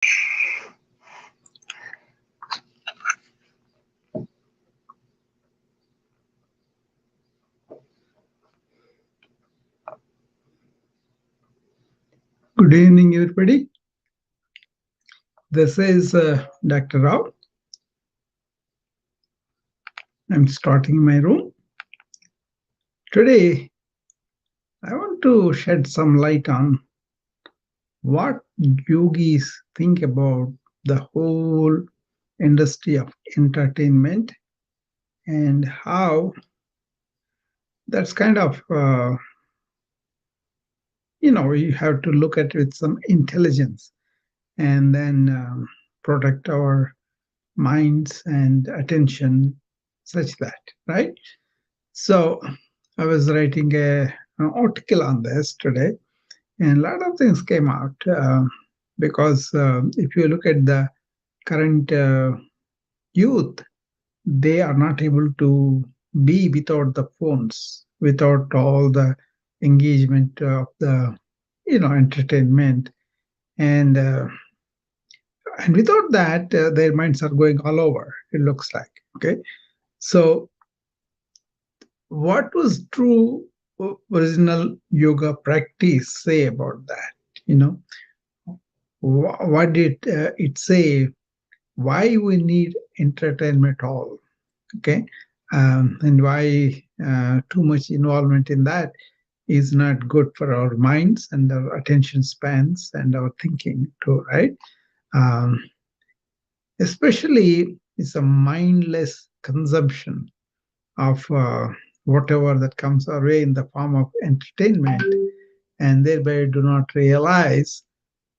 Good evening, everybody. This is Dr. Rao. I'm starting my room. Today, I want to shed some light on what yogis think about the whole industry of entertainment and how that's kind of, you have to look at it with some intelligence and then protect our minds and attention such that, right? So I was writing an article on this today, and a lot of things came out because if you look at the current youth, they are not able to be without the phones, without all the engagement of the entertainment, and uh, and without that, their minds are going all over. It looks like, okay. So what was true original yoga practice say about that? You know, what did it say? Why we need entertainment all? Okay, and why too much involvement in that is not good for our minds and our attention spans and our thinking too, right? Um, Especially, it's a mindless consumption of whatever that comes our way in the form of entertainment, and thereby do not realize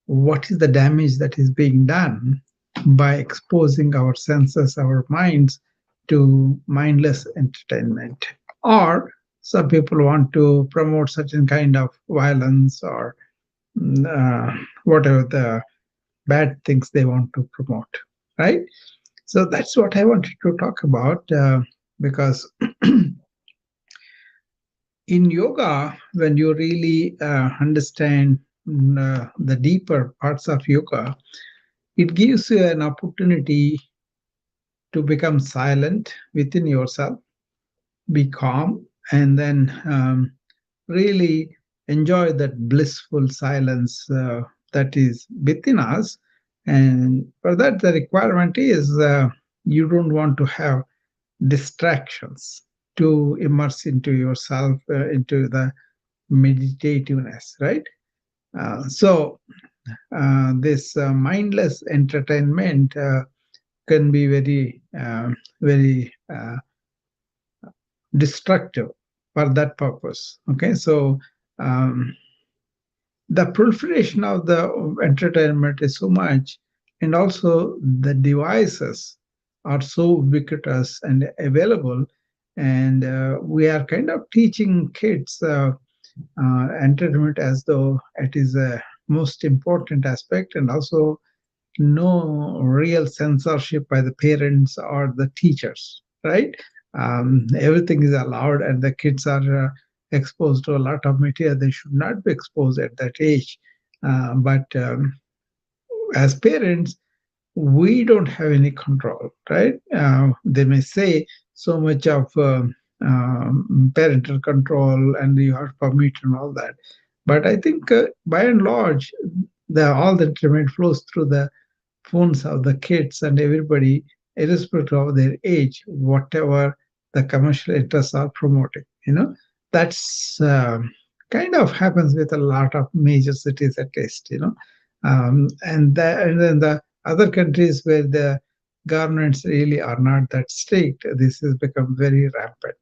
what is the damage that is being done by exposing our senses, our minds to mindless entertainment. Or some people want to promote certain kind of violence or whatever the bad things they want to promote, right? So that's what I wanted to talk about because in yoga, when you really understand the deeper parts of yoga, it gives you an opportunity to become silent within yourself, be calm, and then really enjoy that blissful silence that is within us. And for that, the requirement is you don't want to have distractions to immerse into yourself, into the meditativeness, right? So this mindless entertainment can be very destructive for that purpose. Okay, so um, the proliferation of the entertainment is so much, and also the devices are so ubiquitous and available, and we are kind of teaching kids entertainment as though it is a most important aspect, and also no real censorship by the parents or the teachers, right? Everything is allowed, and the kids are exposed to a lot of material they should not be exposed at that age. But as parents, we don't have any control, right? They may say so much of parental control and you have permit and all that. But I think by and large, all the entertainment flows through the phones of the kids and everybody, irrespective of their age, whatever the commercial interests are promoting. That's kind of happens with a lot of major cities at least. And then the other countries where the governments really are not that strict, this has become very rampant.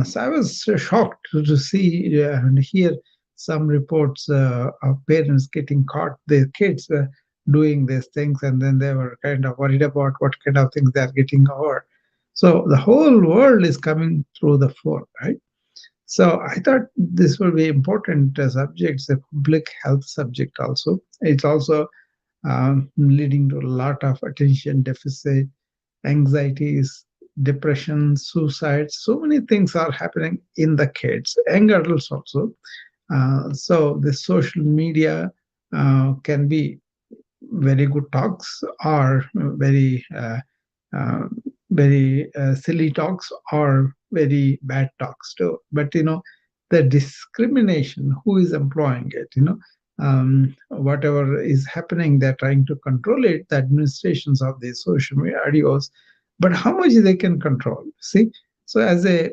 So I was shocked to see and hear some reports of parents getting caught their kids doing these things, and then they were kind of worried about what kind of things they are getting over. So the whole world is coming through the phone, right? So I thought this will be important subject. It's a public health subject also. It's also leading to a lot of attention deficit, anxieties, depression, suicide. So many things are happening in the kids, young adults also. So the social media can be very good talks or uh, very silly talks or very bad talks too. But the discrimination, who is employing it, whatever is happening, they're trying to control it, the administrations of these social media audios, but how much they can control. See, so as a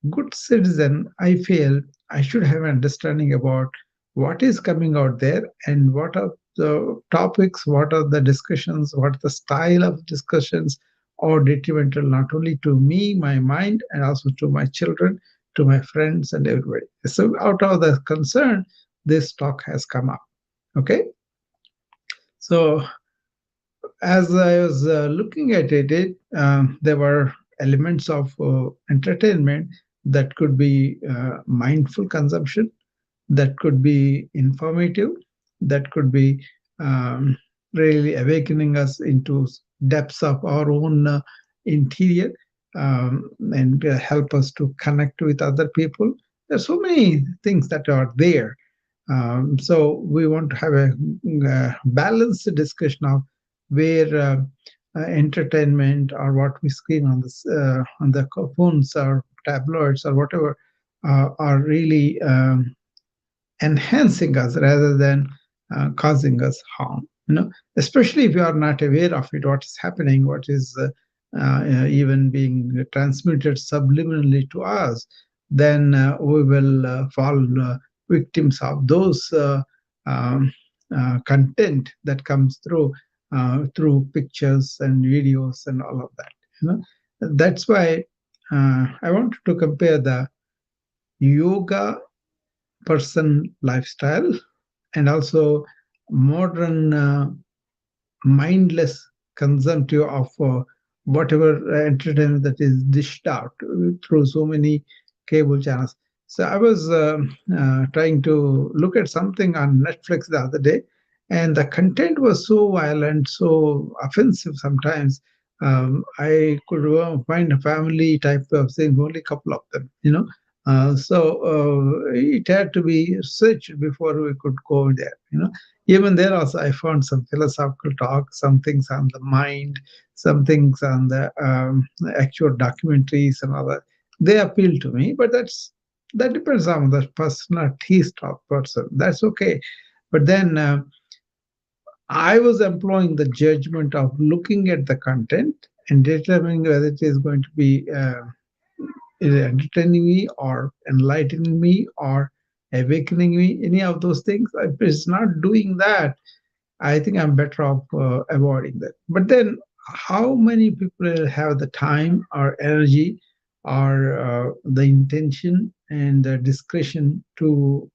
good citizen, I feel I should have an understanding about what is coming out there and what are the topics, what are the discussions, what the style of discussions are detrimental not only to me, my mind, and also to my children, to my friends, and everybody. So, out of the concern, this talk has come up. Okay, so as I was looking at it, there were elements of entertainment that could be mindful consumption, that could be informative, that could be um, really awakening us into depths of our own interior, and help us to connect with other people. There's so many things that are there. So we want to have a balanced discussion of where entertainment or what we screen on the phones or tablets or whatever are really enhancing us rather than causing us harm. Especially if you are not aware of it, what is happening, what is even being transmitted subliminally to us, then we will fall victims of those um, content that comes through pictures and videos and all of that. That's why I wanted to compare the yoga person lifestyle and also modern mindless consumptive of whatever entertainment that is dished out through so many cable channels. So I was trying to look at something on Netflix the other day, and the content was so violent, so offensive sometimes. I could find a family type of thing, only a couple of them. So it had to be searched before we could go there. Even there also, I found some philosophical talk, some things on the mind, some things on the actual documentaries and all that. They appeal to me, but that depends on the personal taste of person. That's okay. But then I was employing the judgment of looking at the content and determining whether it is going to be entertaining me or enlightening me or awakening me, any of those things. If it's not doing that, I think I'm better off avoiding that. But then, how many people have the time or energy or the intention and the discretion to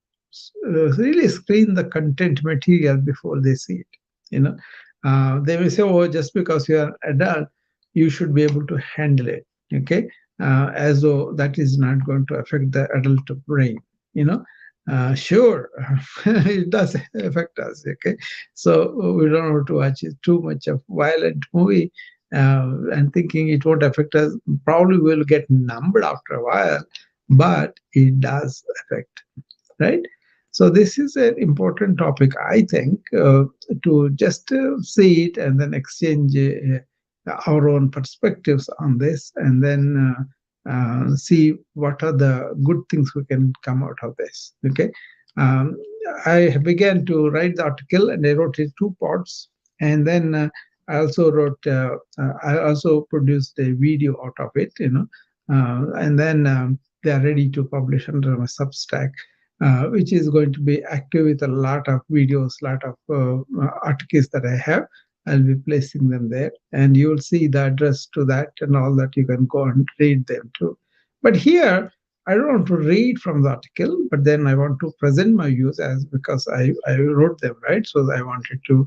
really screen the content material before they see it? They will say, "Oh, just because you are adult, you should be able to handle it." Okay, as though that is not going to affect the adult brain. You know, sure, it does affect us. Okay, so we don't have to watch too much of violent movie and thinking it won't affect us. Probably we'll get numbed after a while, but it does affect, right? So this is an important topic, I think, to just see it and then exchange our own perspectives on this, and then see what are the good things we can come out of this. Okay, um, I began to write the article, and I wrote it two parts, and then I also produced a video out of it, and then they are ready to publish under my Substack, which is going to be active with a lot of videos, lot of articles that I have. I'll be placing them there, and you will see the address to that and all that. You can go and read them too. But here, I don't want to read from the article, but then I want to present my views as because I wrote them, right. So I wanted to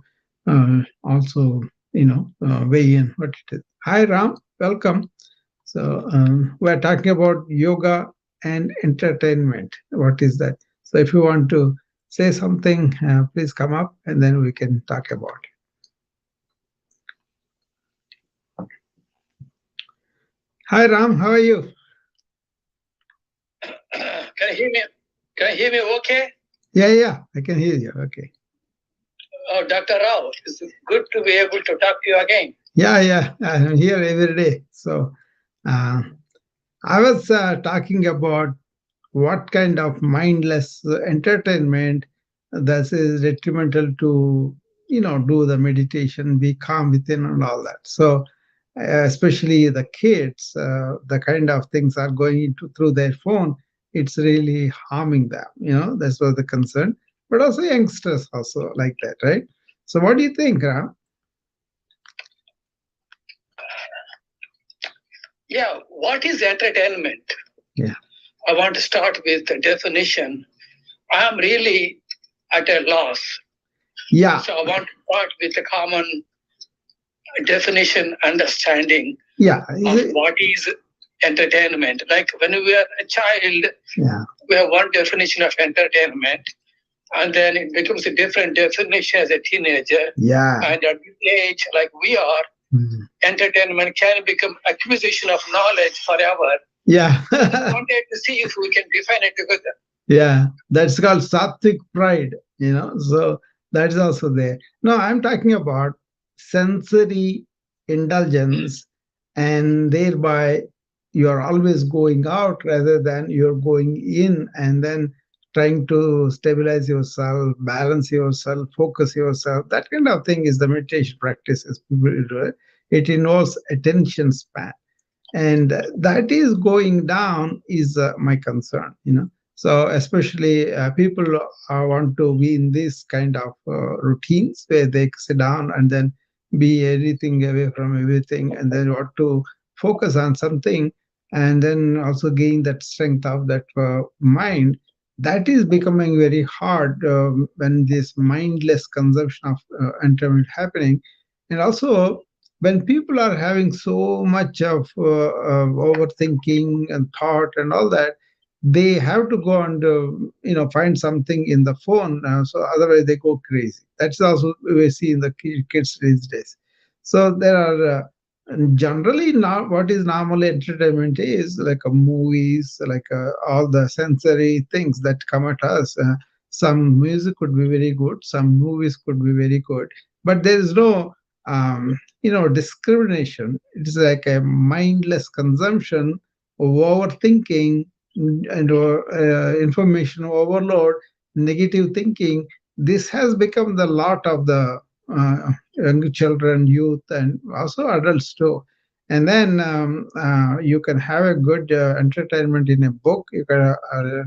also, weigh in what it is. Hi, Ram. Welcome. So we're talking about yoga and entertainment. What is that? So if you want to say something, please come up and then we can talk about it. Hi, Ram. How are you? Can you hear me? Can you hear me okay? Yeah, I can hear you. Okay. Oh, Dr. Rao, it's good to be able to talk to you again. Yeah, yeah, I'm here every day. So uh, I was talking about what kind of mindless entertainment that is detrimental to do the meditation, be calm within and all that. So especially the kids, the kind of things are going into through their phone, it's really harming them. That's what the concern. But also youngsters also like that, right? So what do you think, Ram? Yeah, what is entertainment? Yeah, I want to start with the definition. I am really at a loss. yeah, So I want to start with a common definition, understanding yeah. of what is entertainment. Like when we are a child, Yeah, we have one definition of entertainment, and then it becomes a different definition as a teenager. yeah. And at this age, like we are, entertainment can become acquisition of knowledge forever. Yeah. I wanted to see if we can define it together. Yeah, that's called sattvic pride. So that's also there. No, I'm talking about sensory indulgence, and thereby you are always going out rather than you're going in and then trying to stabilize yourself, balance yourself, focus yourself. That kind of thing is the meditation practices people do. It involves attention span, and that is going down is my concern. So especially people want to be in this kind of routines where they sit down and then be everything away from everything and then want to focus on something and then also gain that strength of that mind. That is becoming very hard when this mindless consumption of entertainment happening. And also when people are having so much of overthinking and thought and all that, they have to go and find something in the phone, so otherwise they go crazy. That's also we see in the kids these days. So there are generally now what is normal entertainment is like a movies, like all the sensory things that come at us. Some music could be very good, some movies could be very good, but there is no discrimination. It's like a mindless consumption of overthinking and information overload, negative thinking. This has become the lot of the young children, youth, and also adults too. And then you can have a good entertainment in a book, you can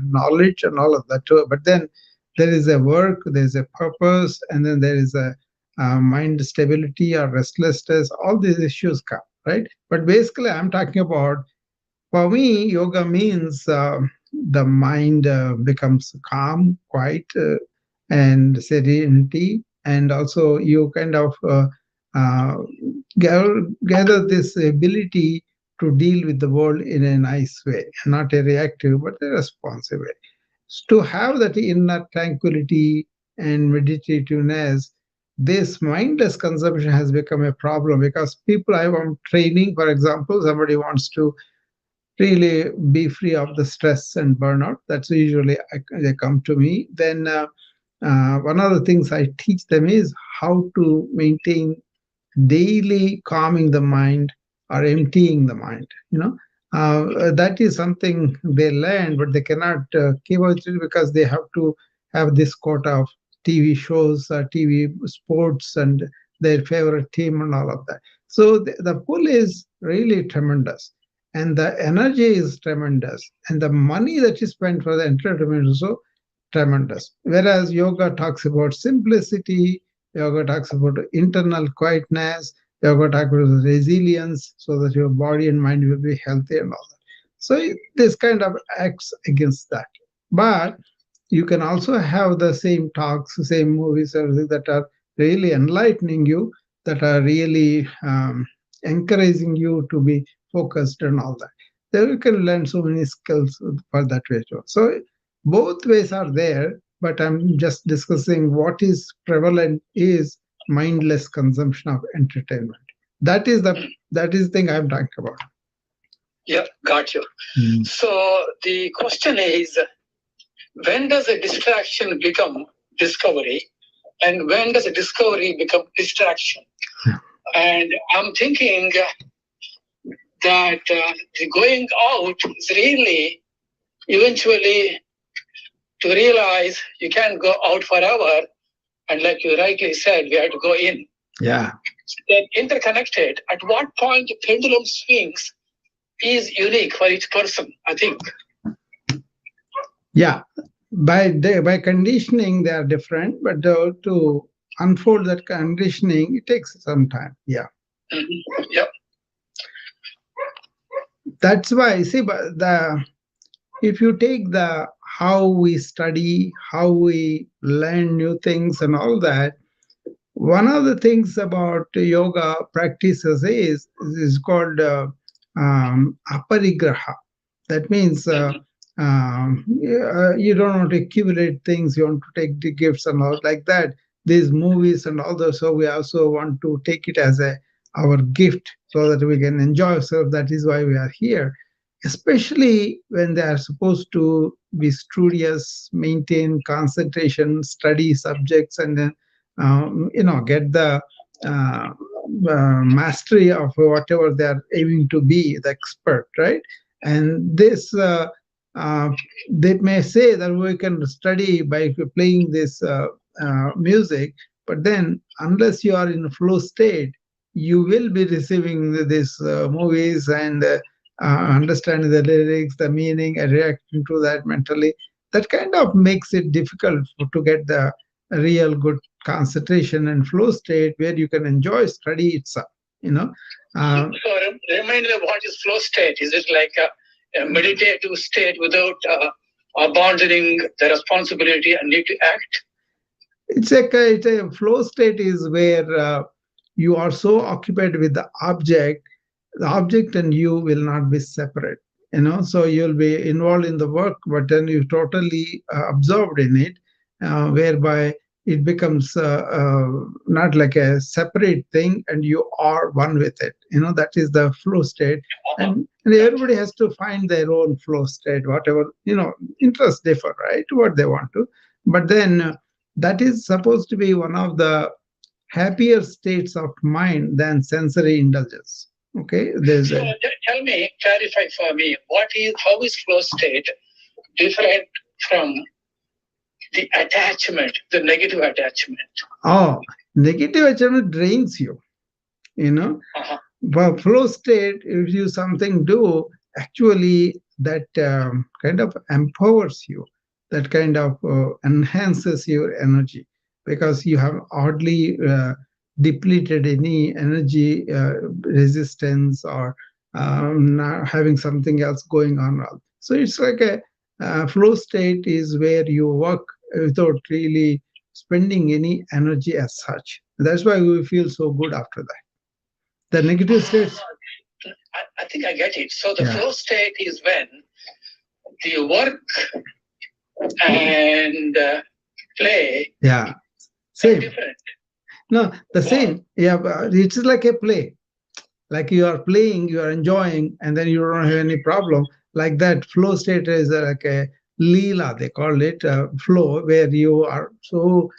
knowledge and all of that too. But then there is a work, there is a purpose, and then there is a mind stability or restlessness. All these issues come, right? But basically, I'm talking about, for me, yoga means the mind becomes calm, quiet, and serenity, and also you kind of uh, gather this ability to deal with the world in a nice way, not a reactive but a responsive way. To have that inner tranquility and meditativeness, this mindless consumption has become a problem because people I am training, for example, somebody wants to really be free of the stress and burnout. That's usually they come to me. Then one of the things I teach them is how to maintain daily calming the mind or emptying the mind. That is something they learn, but they cannot keep it because they have to have this quota of TV shows, TV sports, and their favorite team and all of that. So the pull is really tremendous, and the energy is tremendous, and the money that is spent for the entertainment is also tremendous. Whereas yoga talks about simplicity, yoga talks about internal quietness, yoga talks about resilience, so that your body and mind will be healthy and all that. So this kind of acts against that. But you can also have the same talks, same movies, everything that are really enlightening you, that are really encouraging you to be focused and all that. There you can learn so many skills for that way too. So both ways are there, but I'm just discussing what is prevalent is mindless consumption of entertainment. That is the thing I'm talking about. Yeah, got you. So the question is, when does a distraction become discovery? and when does a discovery become distraction? And I'm thinking that the going out is really eventually to realize you can't go out forever. And like you rightly said, we have to go in. Yeah. They're interconnected. At what point the pendulum swings is unique for each person, I think. Yeah. By conditioning, they are different, but to unfold that conditioning, it takes some time. Yeah. Mm-hmm. Yep. That's why, see, but if you take the how we study, how we learn new things and all that, one of the things about yoga practices is called aparigraha. That means you don't want to accumulate things, you want to take the gifts and all like that. These movies and all those, so we also want to take it as our gift so that we can enjoy ourselves. That is why we are here, especially when they are supposed to be studious, maintain concentration, study subjects, and then get the uh, mastery of whatever they are aiming to be, the expert, right? And this they may say that we can study by playing this music, but then unless you are in a flow state, you will be receiving these movies and understanding the lyrics, the meaning, and reacting to that mentally. That kind of makes it difficult to get the real good concentration and flow state where you can enjoy study itself. You know. So remind me, what is flow state? Is it like a meditative state without abandoning the responsibility and need to act? It's a flow state is where you are so occupied with the object and you will not be separate. So you'll be involved in the work, but then you totally absorbed in it, whereby it becomes not like a separate thing, and you are one with it. That is the flow state, and everybody has to find their own flow state, whatever interests differ, right? What they want to, but then that is supposed to be one of the happier states of mind than sensory indulgence. Okay, so tell me, clarify for me, how is flow state different from the attachment, the negative attachment? Oh, negative attachment drains you. But flow state, if you something do, actually that kind of empowers you, that kind of enhances your energy, because you have hardly depleted any energy resistance, or not having something else going on. So it's like a flow state is where you work without really spending any energy as such. That's why we feel so good after that. The negative states. I think I get it. So the flow state is when the work and play are different. No, the same. Yeah, it's like a play. Like you are playing, you are enjoying, and then you don't have any problem. Like that flow state is like a leela, they call it, flow, where you are so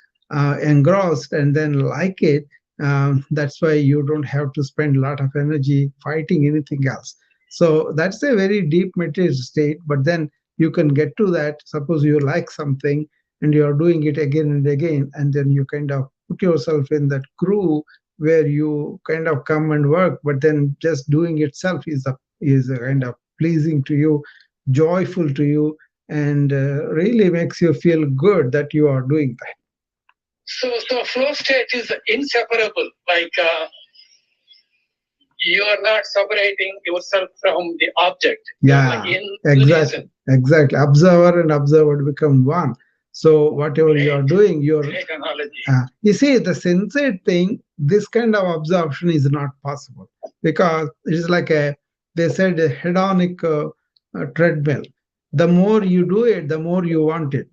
engrossed and then like it. That's why you don't have to spend a lot of energy fighting anything else. So that's a very deep meditative state. But then you can get to that. Suppose you like something and you are doing it again and again, and then you kind of put yourself in that groove where you kind of come and work, but then just doing itself is a kind of pleasing to you, joyful to you, and really makes you feel good that you are doing that. So flow state is inseparable. Like you are not separating yourself from the object. Yeah, exactly. Exactly. Observer and observer become one. So whatever you are doing, you see, the sensate thing, this kind of absorption is not possible, because it is like they said, a hedonic treadmill. The more you do it, the more you want it.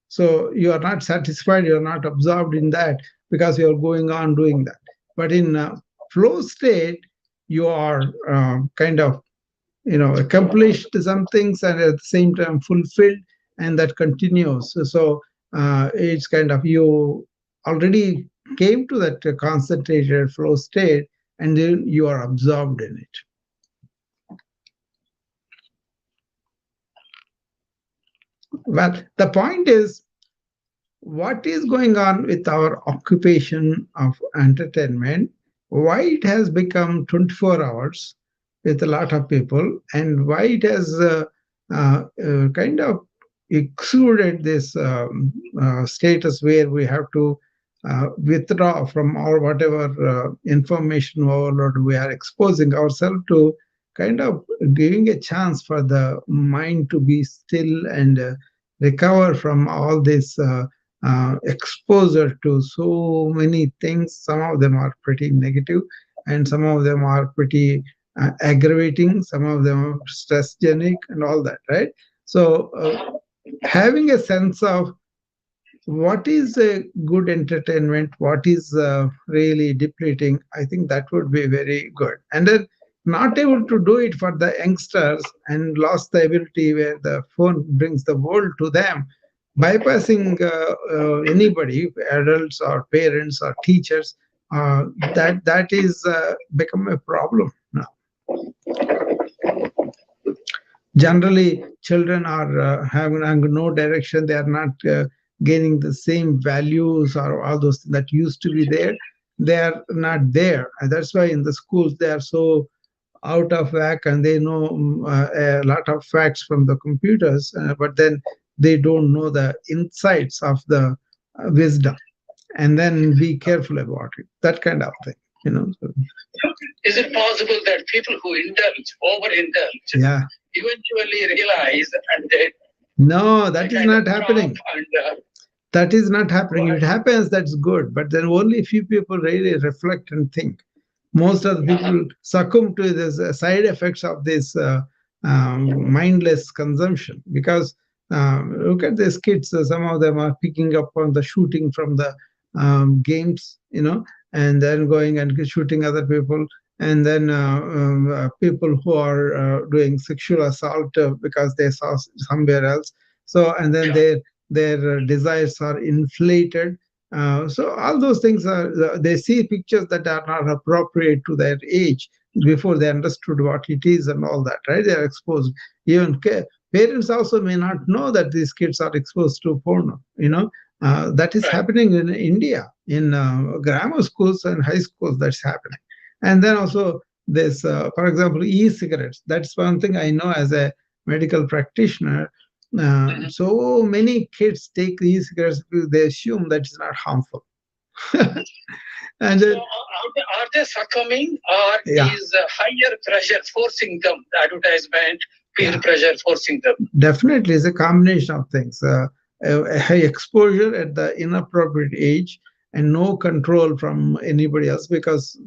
So you are not satisfied, you are not absorbed in that, because you are going on doing that. But in flow state, you are kind of accomplished some things, and at the same time fulfilled, and that continues. So it's kind of you already came to that concentrated flow state, and then you are absorbed in it. Well, the point is, what is going on with our occupation of entertainment, why it has become 24 hours with a lot of people, and why it has kind of exuded this status where we have to withdraw from our whatever information overload we are exposing ourselves to, kind of giving a chance for the mind to be still and recover from all this exposure to so many things. Some of them are pretty negative, and some of them are pretty aggravating, some of them are stressgenic, and all that, right? So, having a sense of what is a good entertainment, what is really depleting, I think that would be very good. And then not able to do it for the youngsters and lost the ability where the phone brings the world to them, bypassing anybody, adults or parents or teachers, that is become a problem now. Generally, children are having no direction. They are not gaining the same values or all those things that used to be there. They are not there, and that's why in the schools they are so out of whack, and they know a lot of facts from the computers, but then they don't know the insights of the wisdom, and then be careful about it. That kind of thing, you know. So, is it possible that people who indulge, overindulge, yeah, eventually realize and they no, that is not happening. And, that is not happening. If it happens, that's good, but then only a few people really reflect and think. Most of the people succumb to the side effects of this mindless consumption, because look at these kids. Some of them are picking up on the shooting from the games, and then going and shooting other people, and then people who are doing sexual assault because they saw somewhere else. So, and then their desires are inflated. So all those things are, they see pictures that are not appropriate to their age before they understood what it is and all that, right? They are exposed. Even parents also may not know that these kids are exposed to porno, that is happening in India, in grammar schools and high schools, that's happening. And then also this, for example, e-cigarettes. That's one thing I know as a medical practitioner. So many kids take e-cigarettes because they assume that it's not harmful. And so are they succumbing, or is higher pressure forcing them, the advertisement, peer pressure forcing them? Definitely, it's a combination of things. A high exposure at the inappropriate age, and no control from anybody else, because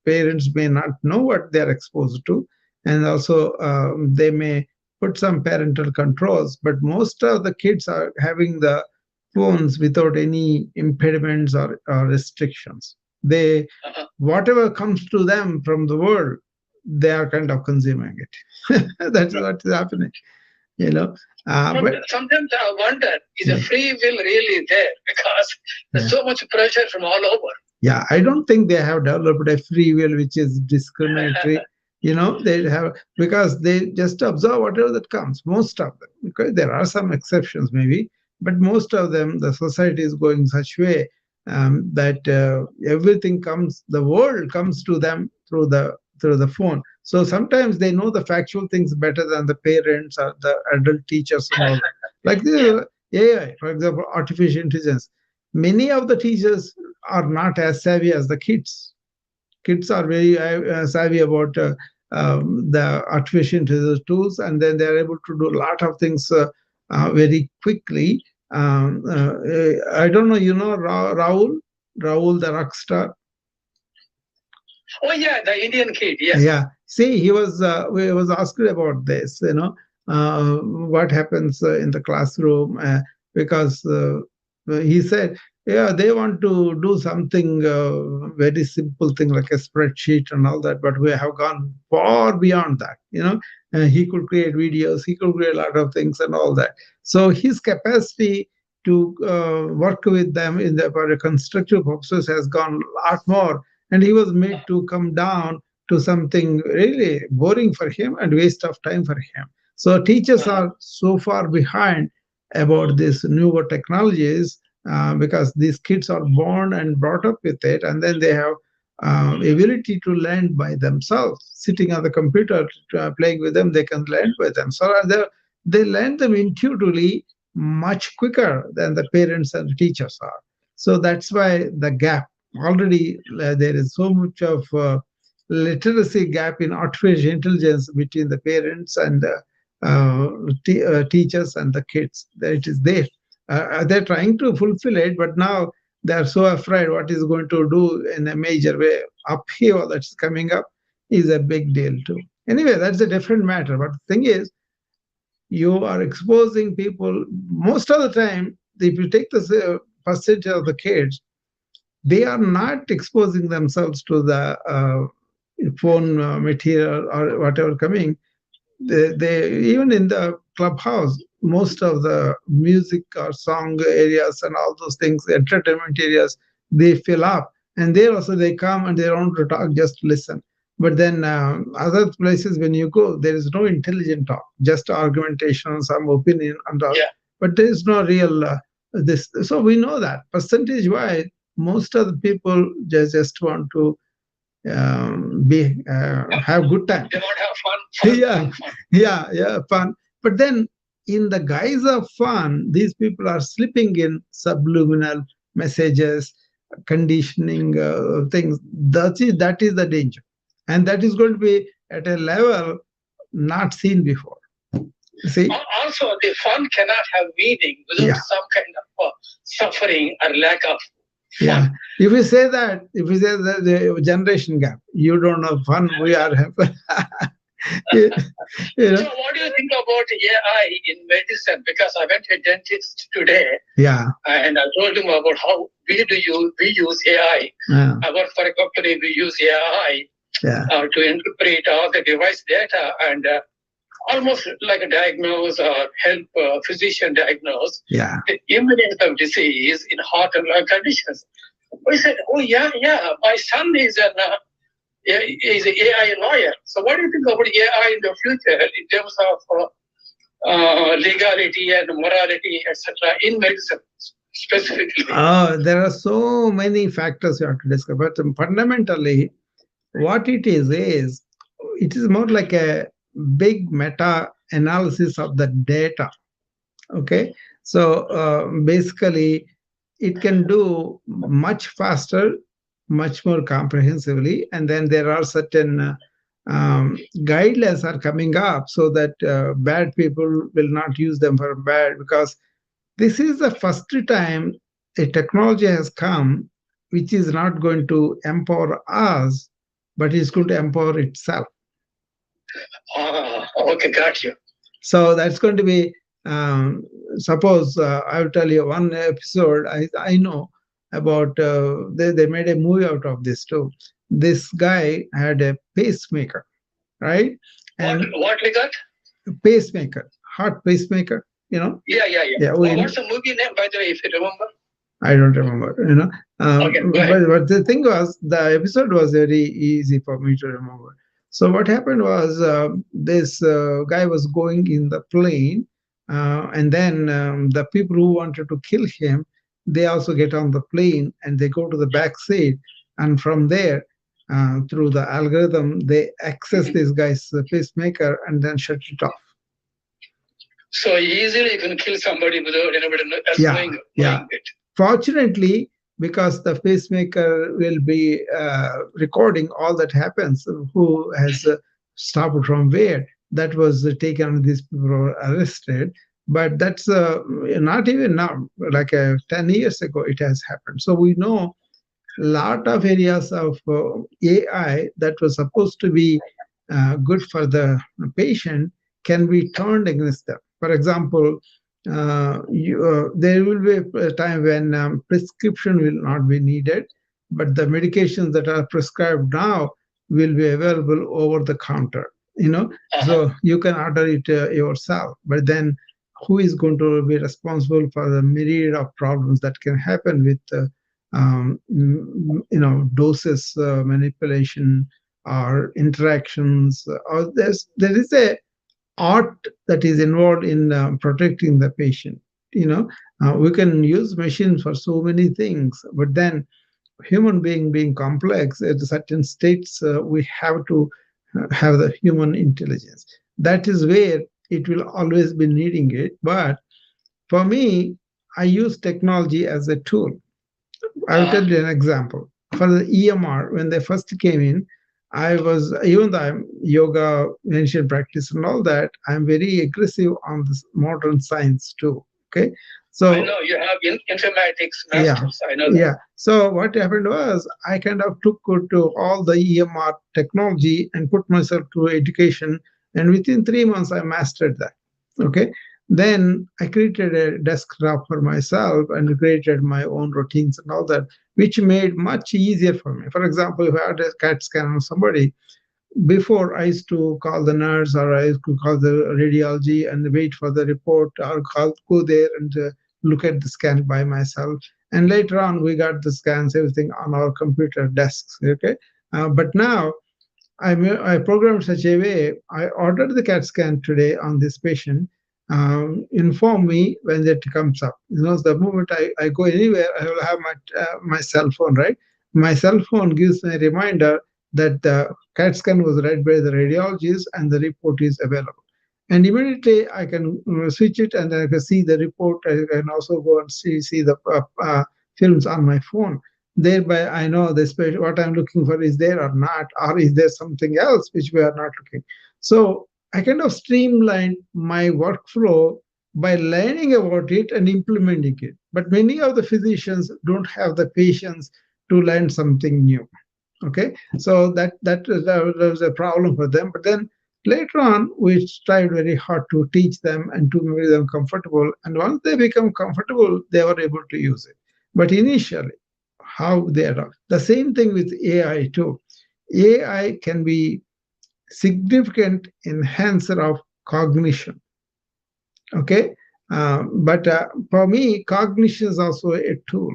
parents may not know what they're exposed to, and also they may put some parental controls, but most of the kids are having the phones without any impediments or restrictions. They, whatever comes to them from the world, they are kind of consuming it. That's what is happening, but sometimes I wonder, is the free will really there? Because there's so much pressure from all over. Yeah, I don't think they have developed a free will which is discriminatory. They have, because they just observe whatever that comes, most of them. Because there are some exceptions maybe, but most of them, the society is going such way that everything comes, the world comes to them through the phone. So sometimes they know the factual things better than the parents or the adult teachers and all that. Like the AI, for example, artificial intelligence. Many of the teachers are not as savvy as the kids. Kids are very savvy about the artificial intelligence tools, and then they are able to do a lot of things very quickly. I don't know, Rahul, the rock star. Oh yeah, the Indian kid. Yes. Yeah. See, he was asked about this. What happens in the classroom, because he said, yeah, they want to do something very simple thing like a spreadsheet and all that, but we have gone far beyond that. He could create videos, he could create a lot of things and all that. So his capacity to work with them in the for constructive purposes has gone a lot more, and he was made to come down to something really boring for him and waste of time for him. So teachers are so far behind about these newer technologies because these kids are born and brought up with it, and then they have ability to learn by themselves. Sitting on the computer, playing with them, they can learn by themselves. And they learn them intuitively much quicker than the parents and the teachers are. So that's why the gap already there is so much of literacy gap in artificial intelligence between the parents and teachers and the kids. That it is there. They're trying to fulfill it, but now they are so afraid what is going to do in a major way. Upheaval that's coming up is a big deal too. Anyway, that's a different matter. But the thing is, you are exposing people most of the time. If you take the percentage of the kids, they are not exposing themselves to the phone material or whatever coming. They even in the clubhouse, most of the music or song areas and all those things, entertainment areas, they fill up, and there also they come and they don't want to talk, just listen. But then other places when you go, there is no intelligent talk, just argumentation, some opinion and all. Yeah. But there is no real this. So we know that percentage wise, most of the people just want to be have good time. They want to have fun. Yeah, yeah, fun. But then, in the guise of fun, these people are slipping in subliminal messages, conditioning things. That is the danger, and that is going to be at a level not seen before. See? Also, the fun cannot have meaning without some kind of suffering or lack of fun. Yeah. If we say the generation gap, you don't have fun, we are happy. So what do you think about AI in medicine? Because I went to a dentist today. Yeah. And I told him about how we use AI. Yeah. I work for a company, we use AI to interpret all the device data and almost like a diagnose or help physician diagnose the imminence of disease in heart and lung conditions. We said, oh yeah, my son is an AI lawyer. So what do you think about AI in the future in terms of legality and morality, etc., in medicine specifically? There are so many factors you have to discuss, but fundamentally, what it is more like a big meta analysis of the data. Okay, so basically, it can do much faster, much more comprehensively, and then there are certain guidelines are coming up so that bad people will not use them for bad, because this is the first time a technology has come which is not going to empower us, but is going to empower itself. Okay, got you. So that's going to be, suppose I will tell you one episode I know about, they made a movie out of this too. This guy had a pacemaker, right? And what we got? Pacemaker, heart pacemaker, Yeah. What's the movie name, by the way, if you remember? I don't remember, Okay, but the thing was, the episode was very easy for me to remember. So what happened was, this guy was going in the plane, and then the people who wanted to kill him, they also get on the plane and they go to the back seat, and from there, through the algorithm, they access this guy's pacemaker and then shut it off. So easily you can kill somebody without anybody else knowing it. Fortunately, because the pacemaker will be recording all that happens, who has stopped from where, that was taken, these people were arrested. But that's not even now, like 10 years ago, it has happened. So we know a lot of areas of AI that was supposed to be good for the patient can be turned against them. For example, there will be a time when prescription will not be needed, but the medications that are prescribed now will be available over the counter. So you can order it yourself. But then who is going to be responsible for the myriad of problems that can happen with doses manipulation or interactions, or there is a art that is involved in protecting the patient. We can use machines for so many things, but then human being complex at certain states, we have to have the human intelligence. That is where it will always be needing it. But for me, I use technology as a tool. I'll tell you an example. For the EMR, when they first came in, I was, even though I'm yoga, ancient practice, and all that, I'm very aggressive on this modern science too. Okay. So I know you have informatics yeah, masters. I know that. yeah. So what happened was I kind of took to all the EMR technology and put myself to education, and within 3 months I mastered that. Okay. Then I created a desktop for myself and created my own routines and all that, which made much easier for me. For example, if I had a CAT scan on somebody, before I used to call the nurse or I used to call the radiology and wait for the report, or go there and look at the scan by myself. And later on, we got the scans, everything on our computer desks. Okay, but now I programmed such a way. I ordered the CAT scan today on this patient. Inform me when that comes up. The moment I go anywhere, I will have my cell phone, right? My cell phone gives me a reminder that the CAT scan was read by the radiologist and the report is available. And immediately I can switch it and I can see the report. I can also go and see the films on my phone. Thereby, I know what I'm looking for is there or not, or is there something else which we are not looking. So I kind of streamlined my workflow by learning about it and implementing it. But many of the physicians don't have the patience to learn something new. Okay, so that was a problem for them. But then later on, we tried very hard to teach them and to make them comfortable. And once they become comfortable, they were able to use it. But initially, how they are the same thing with AI too. AI can be significant enhancer of cognition. Okay, but for me, cognition is also a tool.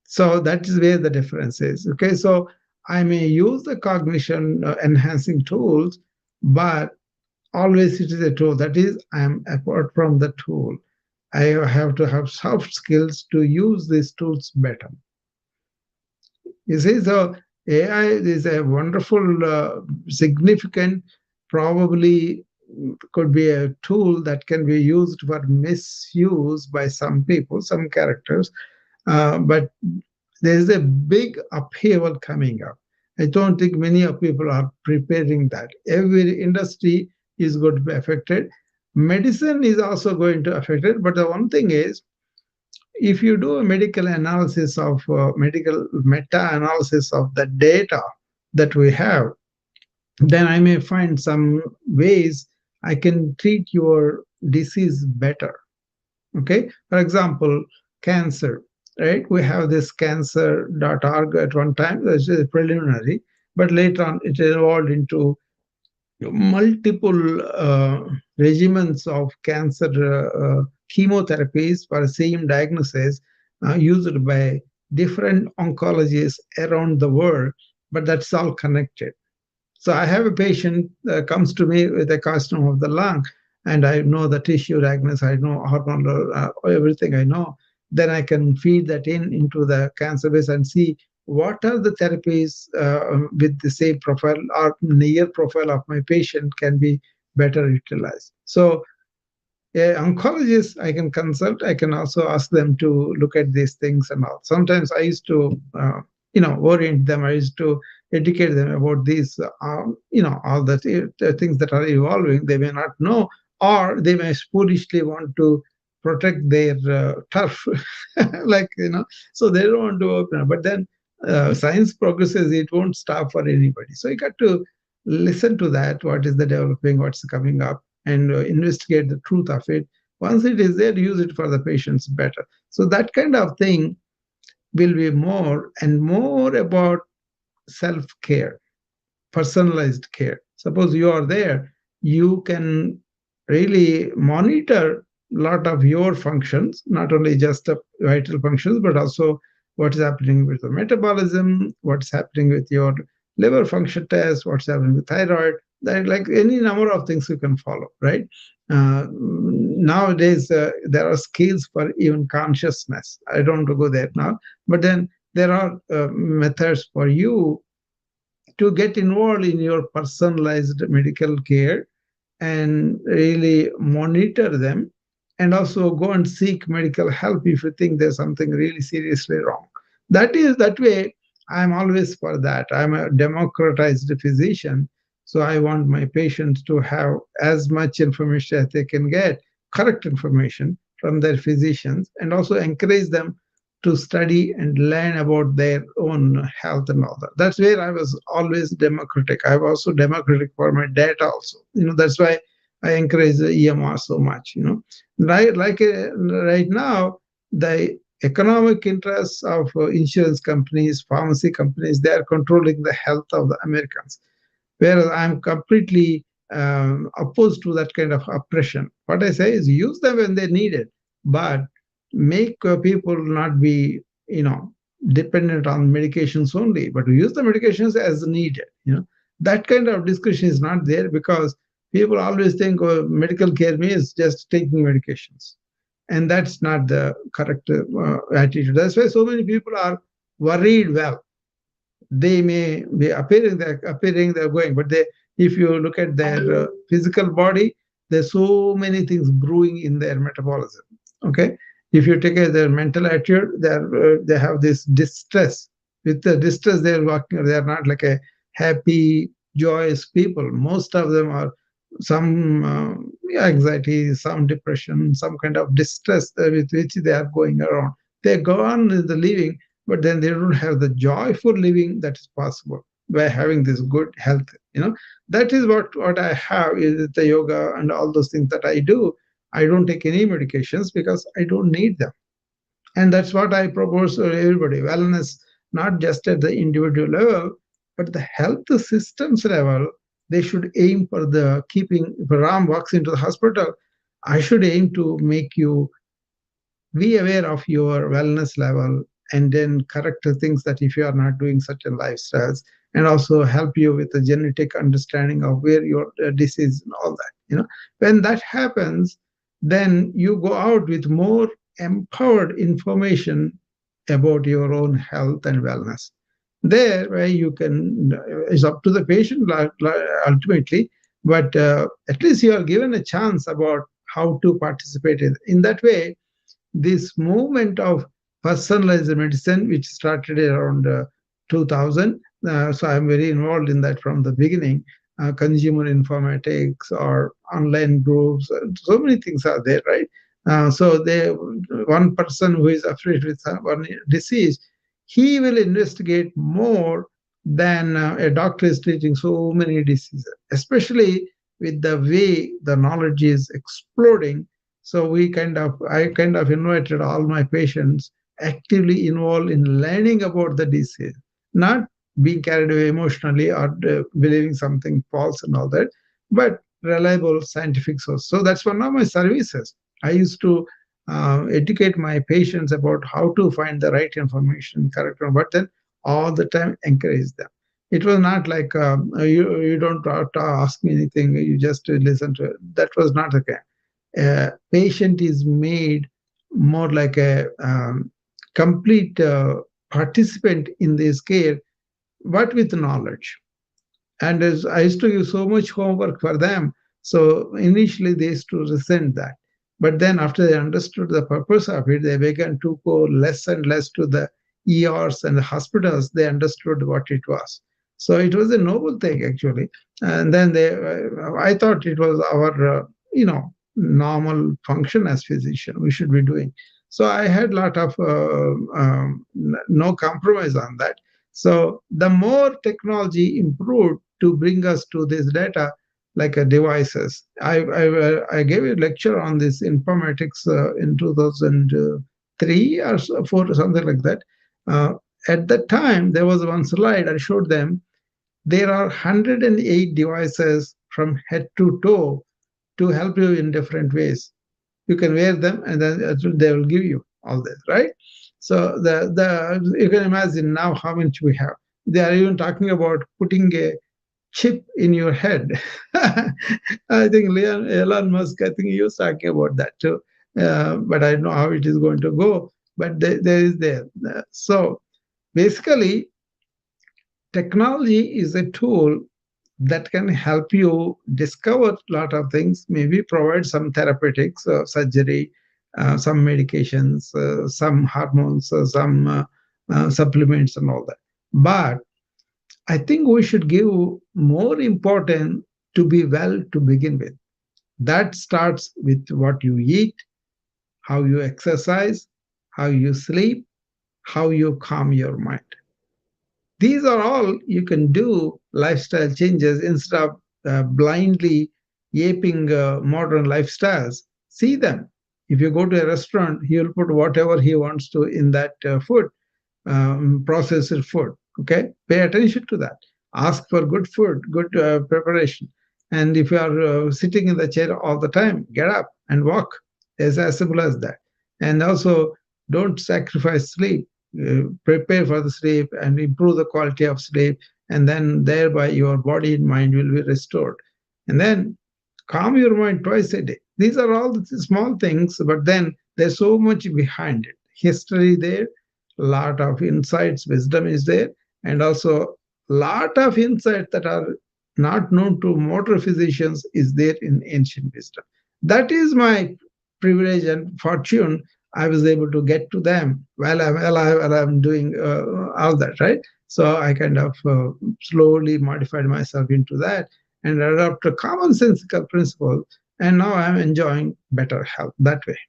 So that is where the difference is. Okay, so I may use the cognition enhancing tools, but always it is a tool. That is, I am apart from the tool. I have to have soft skills to use these tools better. You see, so AI is a wonderful, significant, probably could be a tool that can be used for misuse by some people, some characters. But there's a big upheaval coming up. I don't think many of people are preparing that. Every industry is going to be affected. Medicine is also going to affect it. But the one thing is, if you do a medical analysis of medical meta-analysis of the data that we have, then I may find some ways I can treat your disease better. Okay, for example, cancer, right? We have this cancer.org at one time, that's preliminary, but later on it evolved into multiple regimens of cancer chemotherapies for the same diagnosis used by different oncologists around the world, but that's all connected. So I have a patient that comes to me with a carcinoma of the lung, and I know the tissue diagnosis, I know hormonal, everything I know. Then I can feed that into the cancer base and see what are the therapies with the same profile or near profile of my patient can be better utilized. So oncologists I can consult. I can also ask them to look at these things and all. Sometimes I used to, orient them. I used to educate them about these, all the things that are evolving. They may not know, or they may foolishly want to protect their turf, like so they don't want to open. But then science progresses; it won't stop for anybody. So you got to listen to that. What is the developing? What's coming up? And investigate the truth of it. Once it is there, use it for the patients better. So that kind of thing will be more and more about self-care, personalized care. Suppose you are there, you can really monitor a lot of your functions, not only just the vital functions, but also what is happening with the metabolism, what's happening with your liver function test, what's happening with thyroid, that like any number of things you can follow, right? Nowadays, there are scales for even consciousness. I don't want to go there now, but then there are methods for you to get involved in your personalized medical care and really monitor them, and also go and seek medical help if you think there's something really seriously wrong. That way, I'm always for that. I'm a democratized physician, so I want my patients to have as much information as they can get, correct information from their physicians, and also encourage them to study and learn about their own health and all that. That's where I was always democratic. I was also democratic for my data also. That's why I encourage the EMR so much. Right now, the economic interests of insurance companies, pharmacy companies, they are controlling the health of the Americans, whereas I'm completely opposed to that kind of oppression. What I say is use them when they need it, but make people not be, dependent on medications only, but use the medications as needed. That kind of discussion is not there because people always think, oh, medical care means just taking medications, and that's not the correct attitude. That's why so many people are worried. Well, they may be appearing they're going, but they, if you look at their physical body, there's so many things brewing in their metabolism. Okay, if you take their mental attitude, they have this distress. With the distress, they're walking, they're not like a happy joyous people. Most of them are some anxiety, some depression, some kind of distress with which they are going around. They go on in the living, but then they don't have the joyful living that is possible by having this good health. That is what I have is the yoga and all those things that I do. I don't take any medications because I don't need them, and that's what I propose to everybody. Wellness, not just at the individual level, but the health systems level. They should aim for the keeping. If Ram walks into the hospital, I should aim to make you be aware of your wellness level, and then correct the things that if you are not doing certain lifestyles, and also help you with the genetic understanding of where your disease and all that. When that happens, then you go out with more empowered information about your own health and wellness. There where you can, it's up to the patient ultimately, but at least you are given a chance about how to participate in that way. This movement of personalized medicine, which started around 2000. So I'm very involved in that from the beginning. Consumer informatics or online groups, so many things are there, right? So one person who is afraid with one disease, he will investigate more than a doctor is treating so many diseases, especially with the way the knowledge is exploding. So I kind of invited all my patients actively involved in learning about the disease, not being carried away emotionally or believing something false and all that, but reliable scientific source. So that's one of my services. I used to educate my patients about how to find the right information, correct, but then all the time encourage them. It was not like you don't have to ask me anything, you just listen to it. That was not the case. Patient is made more like a complete participant in this care, but with knowledge. And as I used to give so much homework for them, so initially they used to resent that. But then after they understood the purpose of it, they began to go less and less to the ERs and the hospitals. They understood what it was. So it was a noble thing actually. And then I thought it was our, normal function as physician we should be doing. So I had a lot of no compromise on that. So the more technology improved to bring us to this data, like devices. I gave a lecture on this informatics in 2003 or four, or something like that. Uh, at that time, there was one slide I showed them. There are 108 devices from head to toe to help you in different ways. You can wear them, and then they will give you all this, right? So the you can imagine now how much we have. They are even talking about putting a chip in your head. I think Elon Musk, I think he was talking about that too. But I don't know how it is going to go. But there is there. So basically, technology is a tool that can help you discover a lot of things, maybe provide some therapeutics, surgery, some medications, some hormones, supplements, and all that. But I think we should give more importance to be well to begin with. That starts with what you eat, how you exercise, how you sleep, how you calm your mind. These are all you can do lifestyle changes instead of blindly aping modern lifestyles. See them. If you go to a restaurant, he will put whatever he wants to in that food, processed food. Okay, pay attention to that. Ask for good food, good preparation. And if you are sitting in the chair all the time, get up and walk. It's as simple as that. And also, don't sacrifice sleep. Prepare for the sleep and improve the quality of sleep, and then thereby your body and mind will be restored. And then calm your mind twice a day. These are all the small things, but then there's so much behind it. History there, a lot of insights, wisdom is there, and also lot of insights that are not known to modern physicians is there in ancient wisdom. That is my privilege and fortune. I was able to get to them while I'm alive and I'm doing all that, right? So I kind of slowly modified myself into that and adopt a commonsensical principle. And now I'm enjoying better health that way.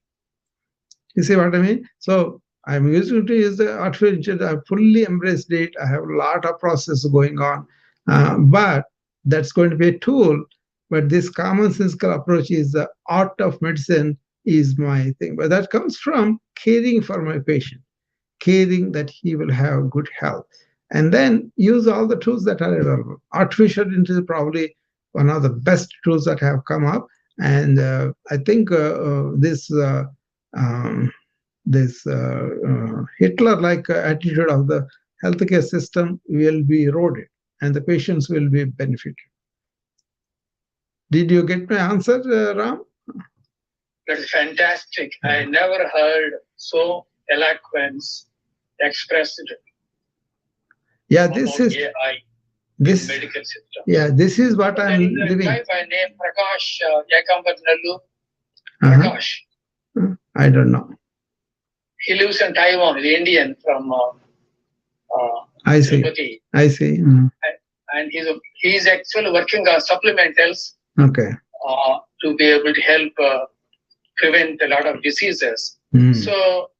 You see what I mean? So I'm using to use the artificial intelligence. I fully embraced it. I have a lot of process going on, but that's going to be a tool. But this commonsensical approach is the art of medicine is my thing. But that comes from caring for my patient, caring that he will have good health, and then use all the tools that are available. Artificial intelligence is probably one of the best tools that have come up, and I think um, this Hitler-like attitude of the healthcare system will be eroded, and the patients will be benefited. Did you get my answer, Ram? That's fantastic. I never heard so eloquence expressed Yeah, this about is AI this. in medical system. Yeah, this is what There I'm is a living. guy by name Prakash Yakambatnallu. Uh-huh. Prakash. I don't know. He lives in Taiwan. He's Indian from I see. Tirupati. I see. And he's actually working on supplementals Okay. To be able to help prevent a lot of diseases. So,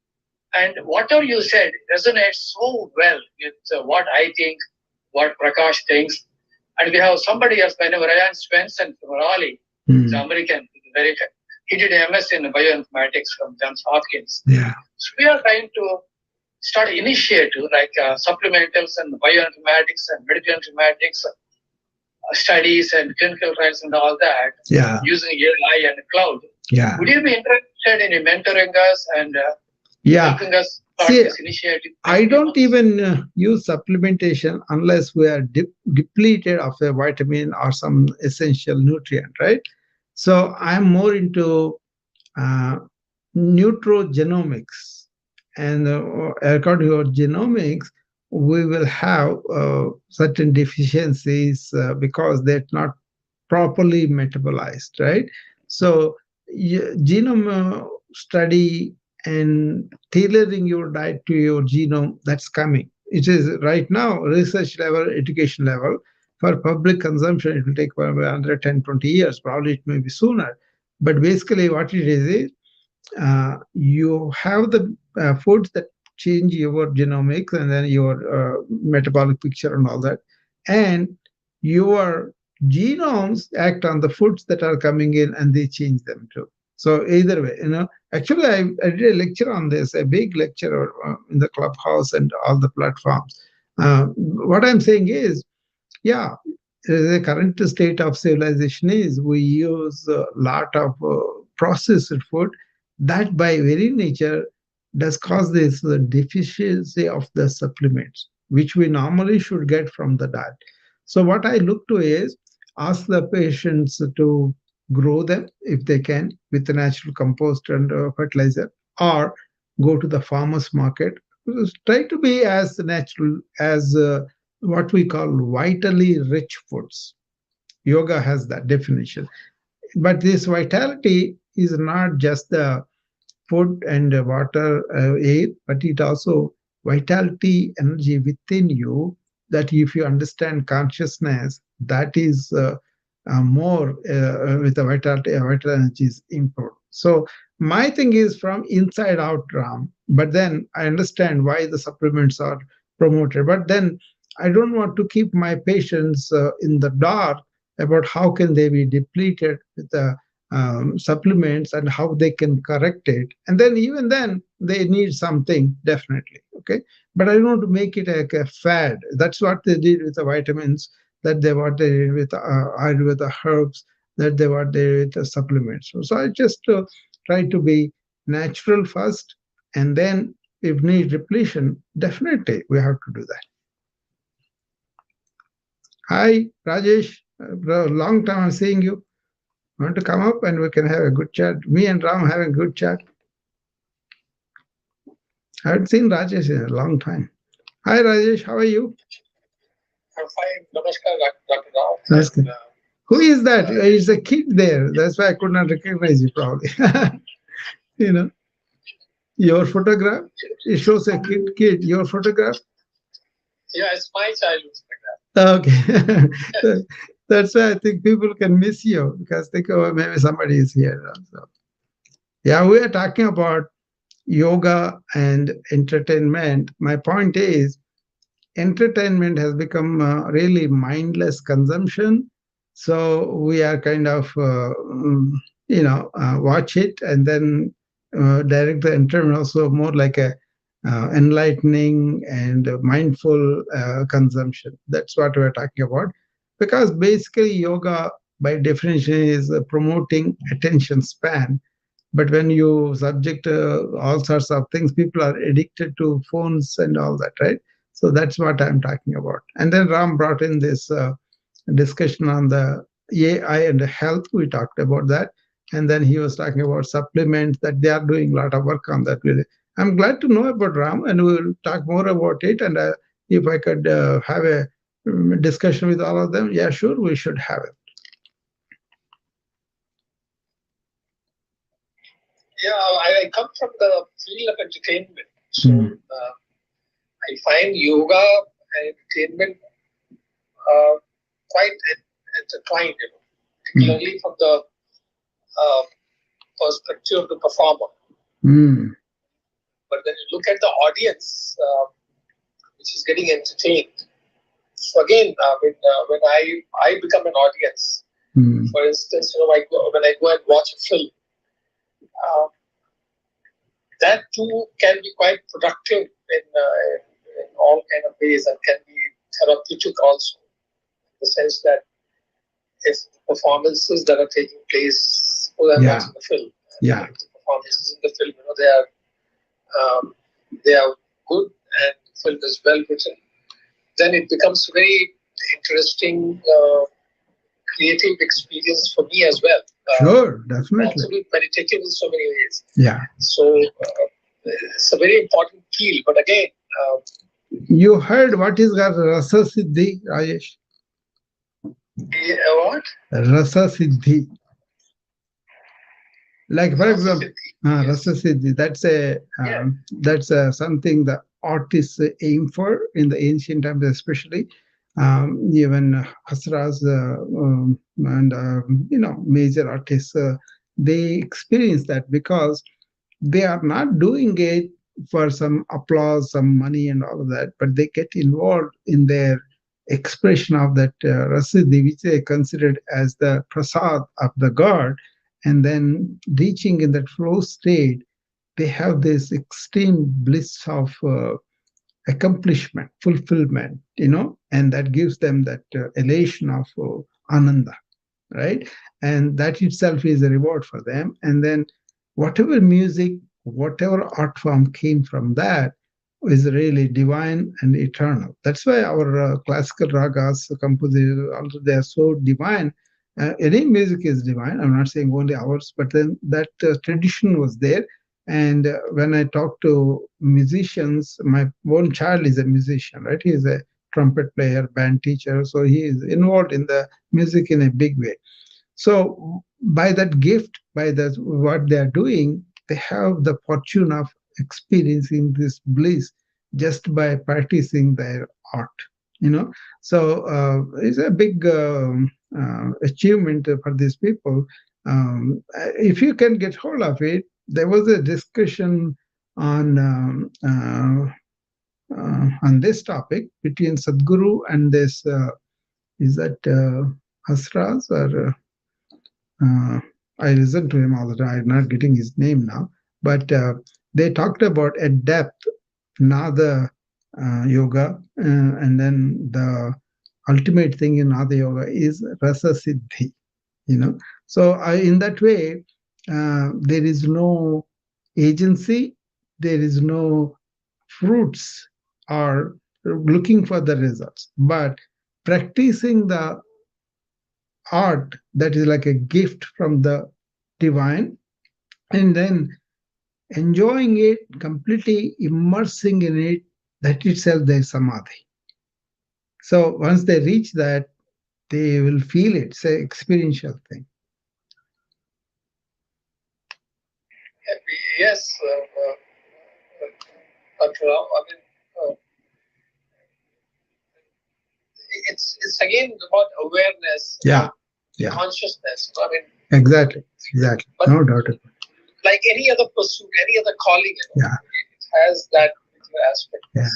and whatever you said resonates so well with what I think, what Prakash thinks. And we have somebody else by the name of Ryan Swenson from Raleigh. He's American. He did MS in bioinformatics from Johns Hopkins. Yeah. So we are trying to start initiative like supplementals and bioinformatics and medical informatics studies and clinical trials and all that. Yeah. Using AI and cloud. Yeah. Would you be interested in mentoring us and helping us start this initiative? I don't even use supplementation unless we are depleted of a vitamin or some essential nutrient, right? So I'm more into nutrogenomics, and according to genomics, we will have certain deficiencies because they're not properly metabolized, right? So genome study and tailoring your diet to your genome, that's coming. It is right now research level, education level. For public consumption, it will take probably another 10, 20 years. Probably it may be sooner. But basically what it is you have the foods that change your genomics and then your metabolic picture and all that. And your genomes act on the foods that are coming in and they change them too. So either way, actually I did a lecture on this, a big lecture in the Clubhouse and all the platforms. What I'm saying is, yeah, the current state of civilization is we use a lot of processed food that by very nature does cause this deficiency of the supplements which we normally should get from the diet. So what I look to is ask the patients to grow them if they can with the natural compost and fertilizer, or go to the farmers market. Try to be as natural as what we call vitally rich foods. Yoga has that definition. But this vitality is not just the food and water, air, but it also vitality, energy within you. That if you understand consciousness, that is more with the vitality, vital energy is important. So my thing is from inside out, Ram. But then I understand why the supplements are promoted. But then I don't want to keep my patients in the dark about how can they be depleted with the supplements and how they can correct it. And then even then they need something definitely. Okay, but I don't want to make it like a fad. That's what they did with the vitamins, that they what they did with Ayurveda herbs, that they what they did with the supplements. So I just try to be natural first, and then if need repletion, definitely we have to do that. Hi, Rajesh. Bro, long time I'm seeing you. Want to come up and we can have a good chat? Me and Ram having a good chat. I haven't seen Rajesh in a long time. Hi, Rajesh. How are you? I'm fine. Namaskar, Dr. Rao. That's good. Who is that? It's a kid there. That's why I could not recognize you probably. You know, your photograph, it shows a kid. Your photograph? Yeah, it's my childhood photograph. Okay. That's why I think people can miss you because they go, "Oh, maybe somebody is here." So, yeah, we are talking about yoga and entertainment. My point is, entertainment has become really mindless consumption. So we are kind of, watch it and then direct the entertainment also more like a enlightening and mindful consumption. That's what we're talking about. Because basically, yoga by definition is promoting attention span. But when you subject all sorts of things, people are addicted to phones and all that, right? So that's what I'm talking about. And then Ram brought in this discussion on the AI and the health. We talked about that. And then he was talking about supplements, that they are doing a lot of work on that. Really, I'm glad to know about Ram, and we'll talk more about it. And if I could have a discussion with all of them, yeah, sure, we should have it. Yeah, I come from the field of entertainment. So I find yoga and entertainment quite intertwined, particularly from the perspective of the performer. But when you look at the audience, which is getting entertained, so again, when I become an audience, for instance, when I go and watch a film, that too can be quite productive in all kind of ways, and can be therapeutic also, in the sense that if performances that are taking place, I'm watching the film, the performances in the film, they are good and the film is well written, then it becomes very interesting, creative experience for me as well. Sure, definitely. Absolutely meditative in so many ways. Yeah. So it's a very important field. But again, you heard what is that Rasa Siddhi, Rajesh? What? Rasa Siddhi. Like for example, Rasa Siddhi. That's something the artists aim for in the ancient times, especially. Even Hasras and major artists, they experience that because they are not doing it for some applause, some money, and all of that, but they get involved in their expression of that Rasiddhi, which they considered as the prasad of the god, and then reaching in that flow state, they have this extreme bliss of accomplishment, fulfillment, and that gives them that elation of ananda, right? And that itself is a reward for them. And then whatever music, whatever art form came from that is really divine and eternal. That's why our classical ragas, composers, also they are so divine. Any music is divine. I'm not saying only ours, but then that tradition was there. And when I talk to musicians, my own child is a musician, right? He is a trumpet player, band teacher, so he is involved in the music in a big way. So by that gift, by that what they are doing, they have the fortune of experiencing this bliss just by practicing their art. So it's a big achievement for these people. If you can get hold of it, there was a discussion on this topic between Sadhguru and this is that Hasras or I listen to him all the time. I'm not getting his name now, but they talked about a depth, Nada yoga, and then the ultimate thing in Nada yoga is rasa siddhi. So in that way, there is no agency, there is no fruits or looking for the results, but practicing the art that is like a gift from the divine, and then enjoying it, completely immersing in it, that itself there is samadhi. So once they reach that, they will feel it. It's an experiential thing. Yes, Dr. Rao, I mean, it's again about awareness, Yeah. consciousness. I mean, exactly. No doubt. Like any other pursuit, any other calling, Yeah. it has that aspect. Yeah.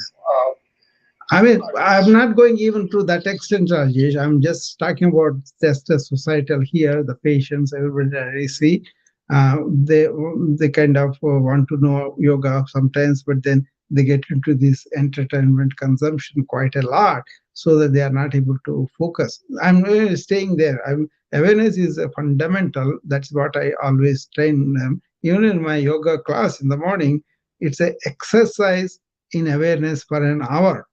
I mean, I'm not going even to that extent, Rajesh. I'm just talking about just the societal here, the patients, everybody I see. They kind of want to know yoga sometimes, but then they get into this entertainment consumption quite a lot, so that they are not able to focus. I'm staying there. Awareness is a fundamental. That's what I always train them. Even in my yoga class in the morning, it's an exercise in awareness for an hour.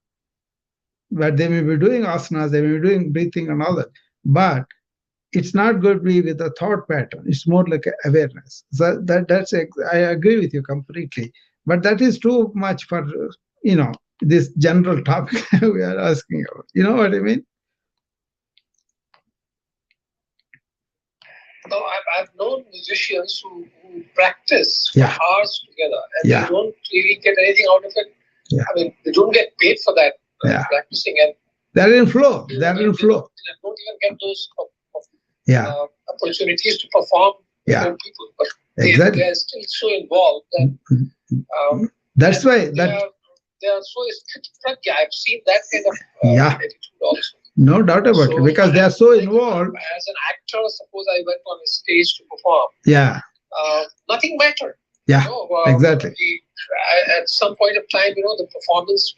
But they may be doing asanas, they may be doing breathing and all that. But it's not going to be with a thought pattern. It's more like awareness. So I agree with you completely. But that is too much for this general topic we are asking about. You know what I mean? No, I've known musicians who practice for hours together, and they don't really get anything out of it. I mean, they don't get paid for that practicing, and they're in flow. They're in flow. They don't even get those opportunities to perform before people, but they are still so involved that that's why they are so strict. I've seen that kind of attitude also. No doubt about it, because they are so involved. As an actor, suppose I went on a stage to perform. Nothing mattered. Exactly. At some point of time, the performance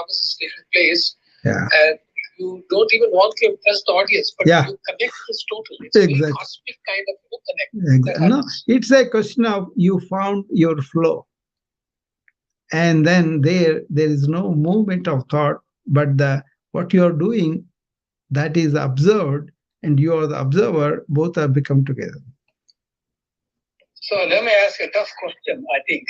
is taking place, and you don't even want to impress the audience, but you connect this totally. It's a very cosmic kind of connect. No, it's a question of you found your flow, and then there is no movement of thought, but what you are doing, that is observed, and you are the observer. Both have become together. So let me ask you a tough question, I think.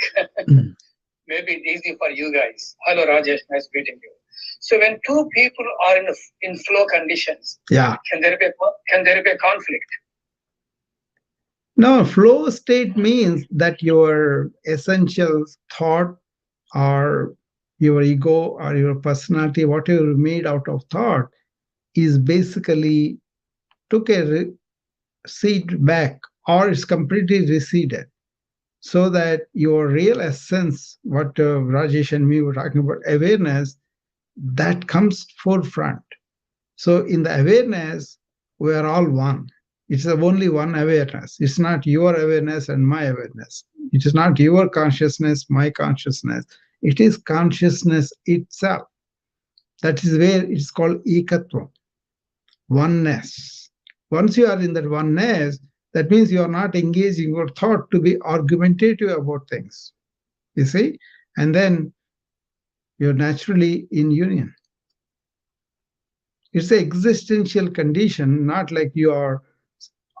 Maybe it's easy for you guys. Hello, Rajesh. Nice meeting you. So when two people are in flow conditions, can there be a conflict? No, flow state means that your essential thought or your ego or your personality, whatever made out of thought, is basically took a seat back, or it's completely receded, so that your real essence, what Rajesh and me were talking about, awareness, that comes forefront. So in the awareness, we are all one. It's only one awareness. It's not your awareness and my awareness. It is not your consciousness, my consciousness. It is consciousness itself. That is where it's called ekatvam, oneness. Once you are in that oneness, that means you are not engaging your thought to be argumentative about things. You see? And then you're naturally in union. It's an existential condition, not like you are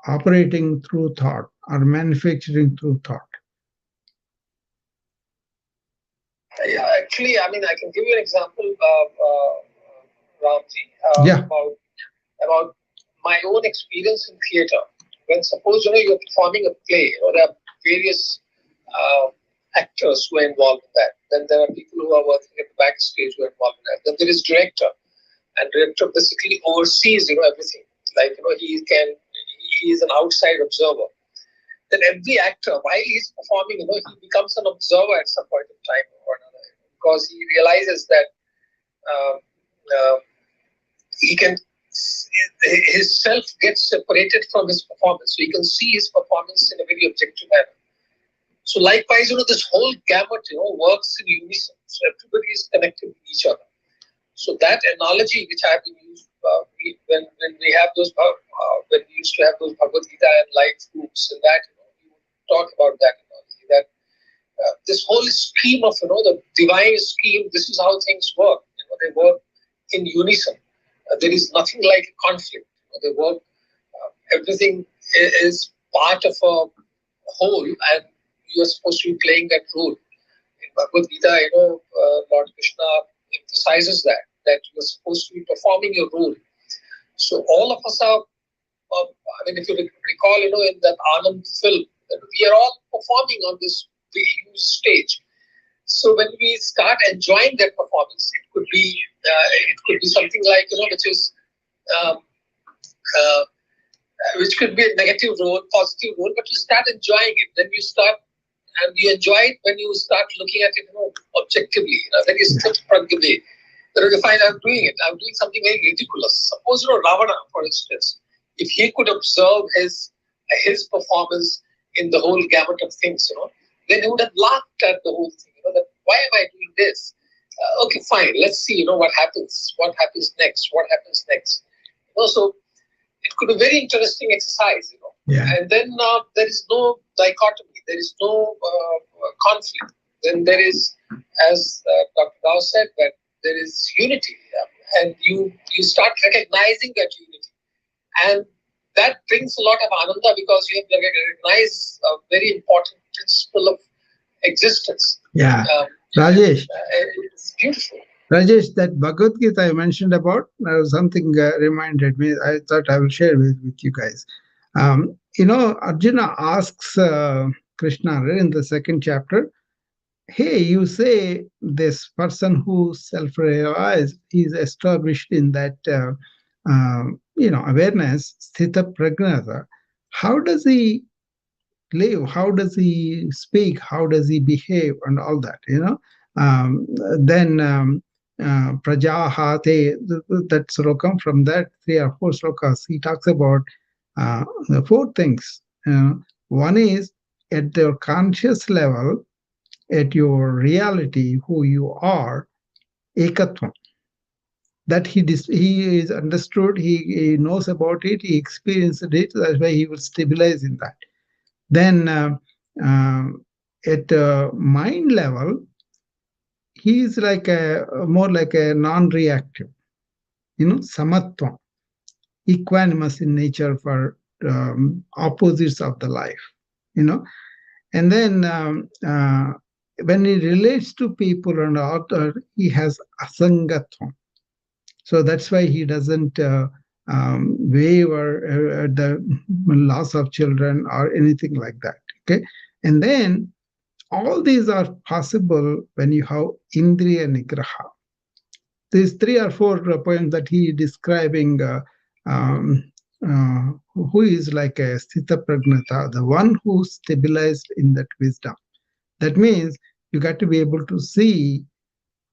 operating through thought or manufacturing through thought. Yeah, actually, I mean, I can give you an example, Ramji, Yeah. about my own experience in theater. When suppose you're performing a play, there are various actors who are involved in that. Then there are people who are working at the backstage who are involved in that. Then there is director, and director basically oversees everything. Like he is an outside observer. Then every actor, while he's performing, he becomes an observer at some point in time or another, because he realizes that he can, his self gets separated from his performance, so he can see his performance in a very objective manner. So likewise, this whole gamut, works in unison. So everybody is connected with each other. So that analogy, which I've been used when we have those, when we used to have those Bhagavad Gita and life groups, and that we would talk about that analogy. That this whole scheme of the divine scheme, this is how things work. They work in unison. There is nothing like conflict. They work. Everything is part of a whole, and you are supposed to be playing that role. In Bhagavad Gita, Lord Krishna emphasizes that you are supposed to be performing your role. So all of us are. I mean, if you recall, in that Anand film, we are all performing on this huge stage. So when we start enjoying that performance, it could be something like which could be a negative role, positive role, but you start enjoying it. Then you start, and you enjoy it when you start looking at it objectively. That is pragya. If I'm doing it, I'm doing something very ridiculous. Suppose Ravana, for instance, if he could observe his performance in the whole gamut of things, then he would have laughed at the whole thing. That why am I doing this? Okay, fine. Let's see. What happens. What happens next? What happens next? So it could be a very interesting exercise. Yeah. And then there is no dichotomy. There is no conflict. Then there is, as Dr. Rao said, that there is unity, and you start recognizing that unity, and that brings a lot of ananda, because you have recognized a very important principle of existence. Yeah. Rajesh. It's beautiful. Rajesh, that Bhagavad Gita I mentioned about, something reminded me. I thought I will share with you guys. Arjuna asks Krishna in the second chapter, hey, you say this person who self-realized, is established in that, awareness, sthita pragnata. How does he live? How does he speak? How does he behave? And all that, then Prajahate, that slokam, from that 3 or 4 slokas, he talks about the 4 things. One is at your conscious level, at your reality, who you are, ekatvam. That he is understood, he knows about it, he experienced it, that's why he will stabilize in that. Then at mind level, he is like more like a non-reactive, samatvam, equanimous in nature for opposites of the life, and then when he relates to people and other, he has asangatvam. So that's why he doesn't waver at the loss of children or anything like that. Okay, and then all these are possible when you have indriya nigraha. These 3 or 4 points that he is describing, who is like a sthita pragnata, the one who stabilized in that wisdom. That means you got to be able to see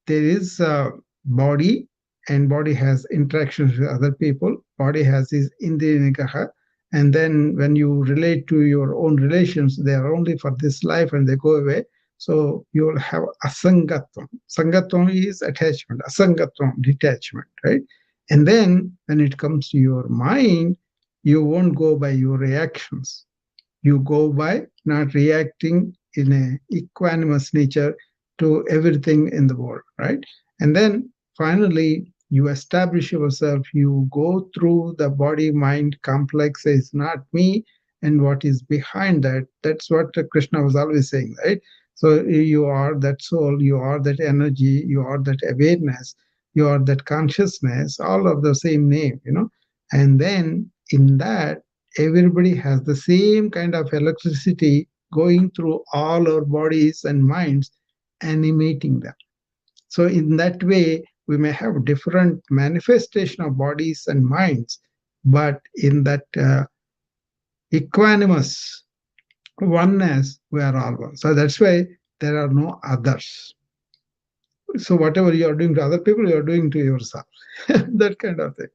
there is a body, and body has interactions with other people. Body has his indriya nigraha, and then when you relate to your own relations, they are only for this life and they go away. So you will have asangatvam. Sangatvam is attachment, asangatvam, detachment, right? And then when it comes to your mind, you won't go by your reactions. You go by not reacting in a equanimous nature to everything in the world, right? And then finally, you establish yourself, you go through the body mind complex, is not me, and what is behind that. That's what Krishna was always saying, right? So you are that soul, you are that energy, you are that awareness, you are that consciousness, all of the same name. And then in that, everybody has the same kind of electricity going through all our bodies and minds, animating them. So in that way, we may have different manifestation of bodies and minds, but in that equanimous oneness, we are all one. So that's why there are no others. So whatever you are doing to other people, you are doing to yourself. That kind of thing.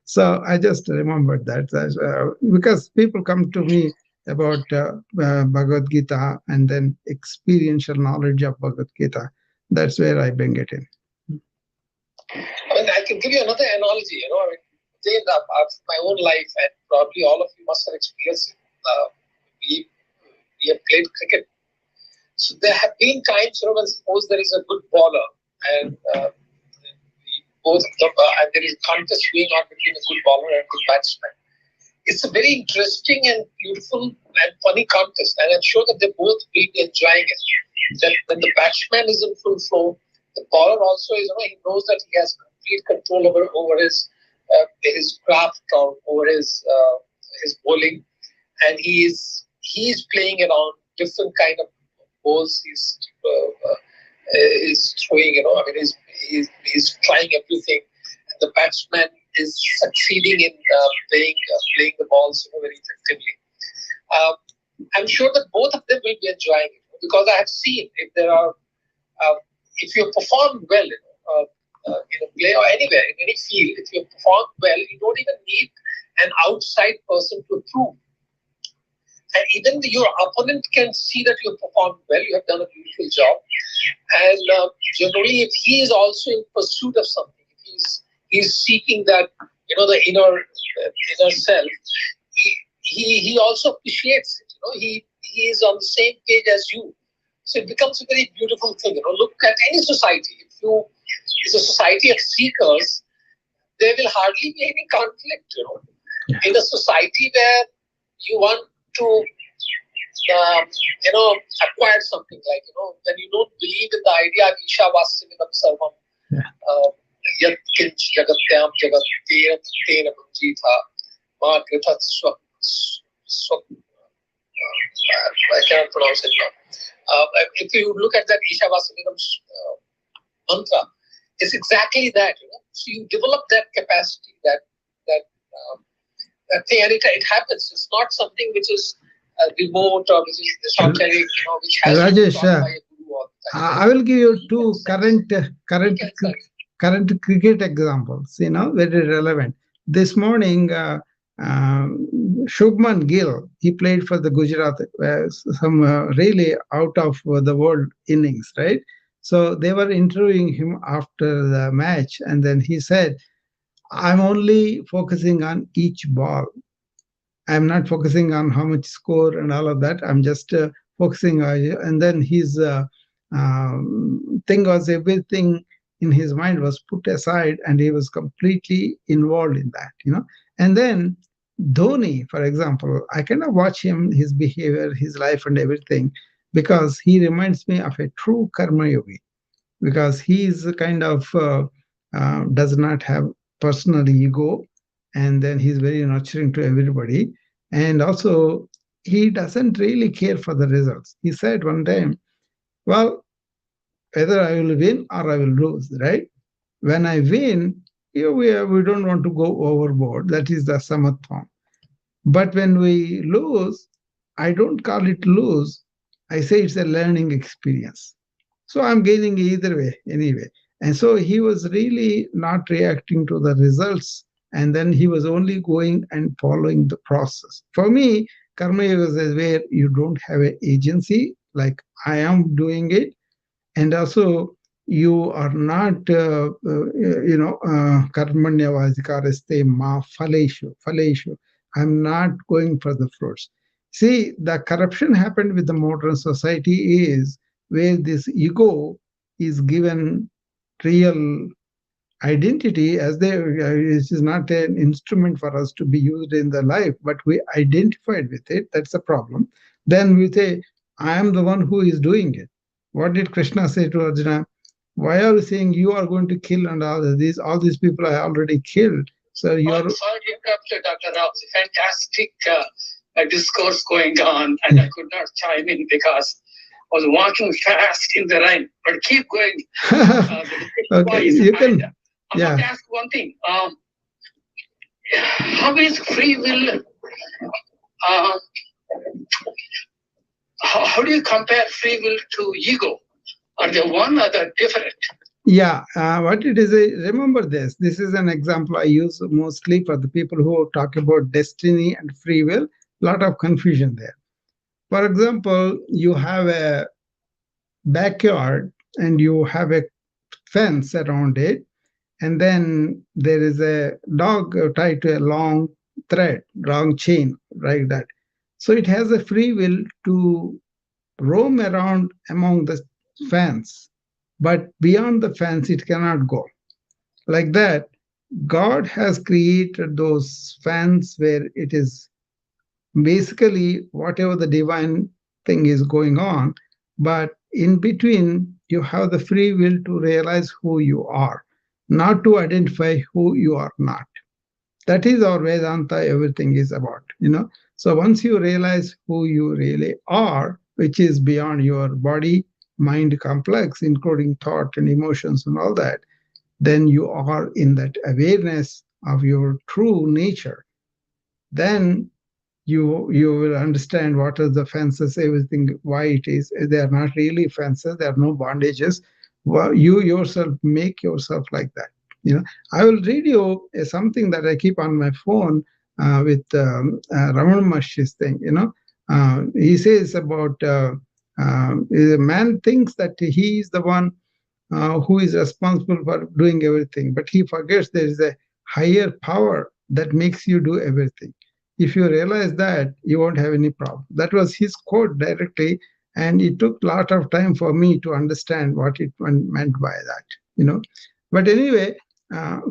So I just remembered that because people come to me about Bhagavad Gita and then experiential knowledge of Bhagavad Gita. That's where I bring it in. I mean, I can give you another analogy. I mean, of my own life, and probably all of you must have experienced it. We have played cricket, so there have been times when suppose there is a good bowler and both and there is a contest going on between a good bowler and a good batsman. It's a very interesting and beautiful and funny contest, and I'm sure that they both will be enjoying it. That when the batsman is in full flow, the bowler also is, he knows that he has complete control over his craft or over his bowling, and he is playing around different kind of balls. He's throwing, I mean, he's trying everything, and the batsman is succeeding in playing the balls very effectively. I'm sure that both of them will be enjoying it, because I have seen if you perform well, in a play or anywhere in any field, if you perform well, you don't even need an outside person to approve. And even your opponent can see that you performed well, you have done a beautiful job. And generally, if he is also in pursuit of something, if he's seeking that, the inner self, he also appreciates it. He is on the same page as you. So it becomes a very beautiful thing. Look at any society. If it's a society of seekers, there will hardly be any conflict. Yeah. In a society where you want to acquire something, like when you don't believe in the idea of Isha Vasimidam Sarvam, Yat Kinch Jagatyam Jagat Tena Manjitha Ma Grithat Swak. I cannot pronounce it now. If you look at that Isha Vasimidam mantra, it's exactly that. So you develop that capacity, that thing, and it happens. It's not something which is remote or which is esoteric, which has Rajesh, to be taught by a guru all the time. I will give you two current cricket examples, very relevant. This morning, Shubman Gill, he played for the Gujarat, some really out of the world innings, right? So they were interviewing him after the match, and then he said, I'm only focusing on each ball. I'm not focusing on how much score and all of that. I'm just focusing on, and then his thing was, everything in his mind was put aside, and he was completely involved in that. And then Dhoni, for example, I cannot watch him, his behavior, his life, and everything, because he reminds me of a true karma yogi, because he is kind of does not have personal ego, and then he's very nurturing to everybody, and also he doesn't really care for the results. He said one time, well, whether I will win or I will lose, right? When I win, we don't want to go overboard. That is the samatvam. But when we lose, I don't call it lose. I say it's a learning experience. So I'm gaining either way, anyway. And so he was really not reacting to the results. And then he was only going and following the process. For me, karma yoga is where you don't have an agency, like I am doing it, and also you are not, karmanyavadhikaraste ma phaleshu. I'm not going for the fruits. See, the corruption happened with the modern society is where this ego is given real identity as it is not an instrument for us to be used in the life, but we identified with it. That's the problem. Then we say, I am the one who is doing it. What did Krishna say to Arjuna? Why are you saying you are going to kill and all these people I already killed? So you are. Sorry to interrupt you, Dr. Rao. Fantastic discourse going on, and I could not chime in because I was walking fast in the rain. But keep going. Okay, you can. I want to ask one thing. How is free will? How do you compare free will to ego? Are they one or they different? Yeah, what it is, remember this. This is an example I use mostly for the people who talk about destiny and free will. A lot of confusion there. For example, you have a backyard and you have a fence around it, and then there is a dog tied to a long thread, long chain, like that. So it has a free will to roam around among the fence, but beyond the fence it cannot go. Like that, God has created those fence where it is basically whatever the divine thing is going on, but in between you have the free will to realize who you are, not to identify who you are not. That is our Vedanta, everything is about. So once you realize who you really are, which is beyond your body mind complex, including thought and emotions and all that, then you are in that awareness of your true nature. Then you will understand what are the fences, everything, why it is. They are not really fences, there are no bondages. Well, you yourself make yourself like that. I will read you something that I keep on my phone with Ramana Maharshi's thing. He says about a man thinks that he is the one who is responsible for doing everything, but he forgets there is a higher power that makes you do everything. If you realize that, you won't have any problem. That was his quote directly, and it took a lot of time for me to understand what it meant by that. But anyway,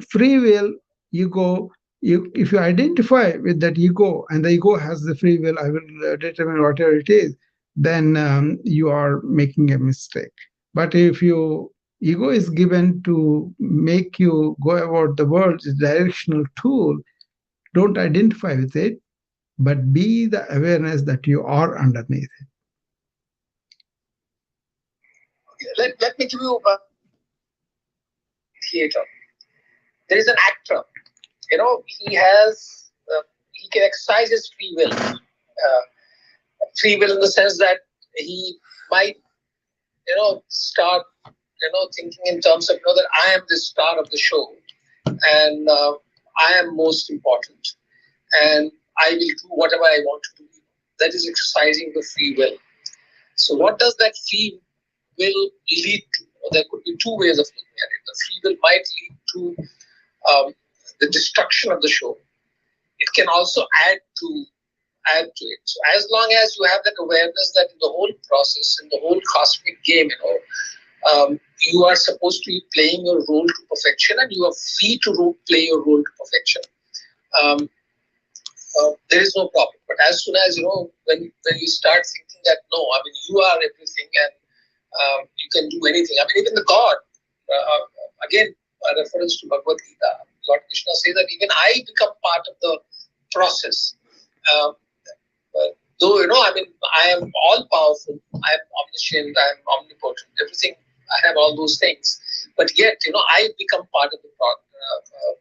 free will, ego, if you identify with that ego, and the ego has the free will, I will determine whatever it is, then you are making a mistake. But if you ego is given to make you go about the world, it's a directional tool. Don't identify with it, but be the awareness that you are underneath it. Let me give you a theater. There is an actor. He can exercise his free will. Free will in the sense that he might, start, thinking in terms of, that I am the star of the show, and I am most important, and I will do whatever I want to do. That is exercising the free will. So what does that free will lead to? There could be two ways of looking at it. The free will might lead to the destruction of the show. It can also add to it. So as long as you have that awareness that in the whole process, in the whole cosmic game, you are supposed to be playing your role to perfection, and you are free to play your role to perfection. There is no problem. But as soon as when you start thinking that no, you are everything, and you can do anything. Even the God, again, a reference to Bhagavad Gita, Lord Krishna says that even I become part of the process. Though I am all powerful, I am omniscient, I am omnipotent, everything. I have all those things, but yet I become part of the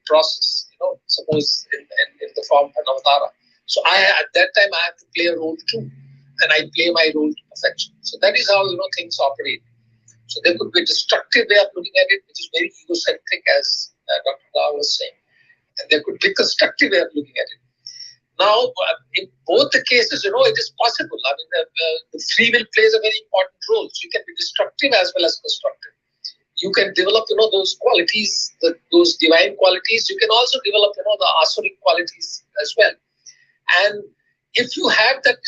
process. Suppose in the form of an avatara. So at that time I have to play a role too, and I play my role to perfection. So that is how things operate. So there could be a destructive way of looking at it, which is very egocentric, as Dr. Rao was saying, and there could be a constructive way of looking at it. Now, in both the cases, it is possible. I mean, the free will plays a very important role. So you can be destructive as well as constructive. You can develop, those qualities, those divine qualities. You can also develop, the asuric qualities as well. And if you have that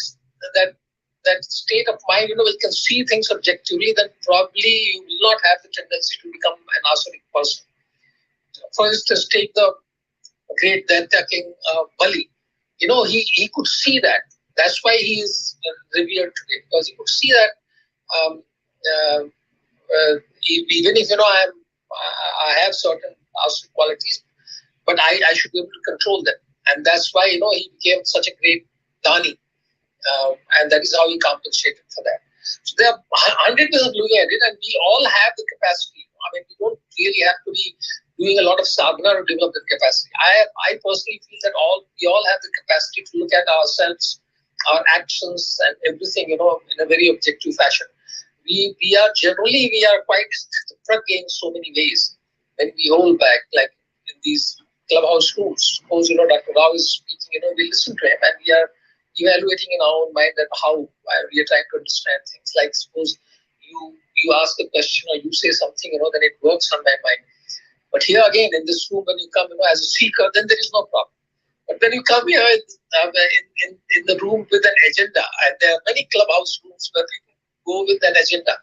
that state of mind, you can see things objectively, then probably you will not have the tendency to become an asuric person. For instance, take the great Daitya king Bali. He could see that. That's why he is revered today, because he could see that um, uh, even if I have certain asuric qualities, but I should be able to control them, and that's why he became such a great Dani, and that is how he compensated for that. So they are 100% looking at it, and we all have the capacity. I mean, we don't really have to be doing a lot of sadhana to develop that capacity. I personally feel that we all have the capacity to look at ourselves, our actions, and everything, in a very objective fashion. We are quite struggling in so many ways when we hold back, like in these clubhouse rooms. Suppose Dr. Rao is speaking, we listen to him and we are evaluating in our own mind that how we are trying to understand things. Like suppose you ask a question or you say something, then it works on my mind. But here again, in this room, when you come, as a seeker, then there is no problem. But when you come here in the room with an agenda, and there are many clubhouse rooms where people go with an agenda.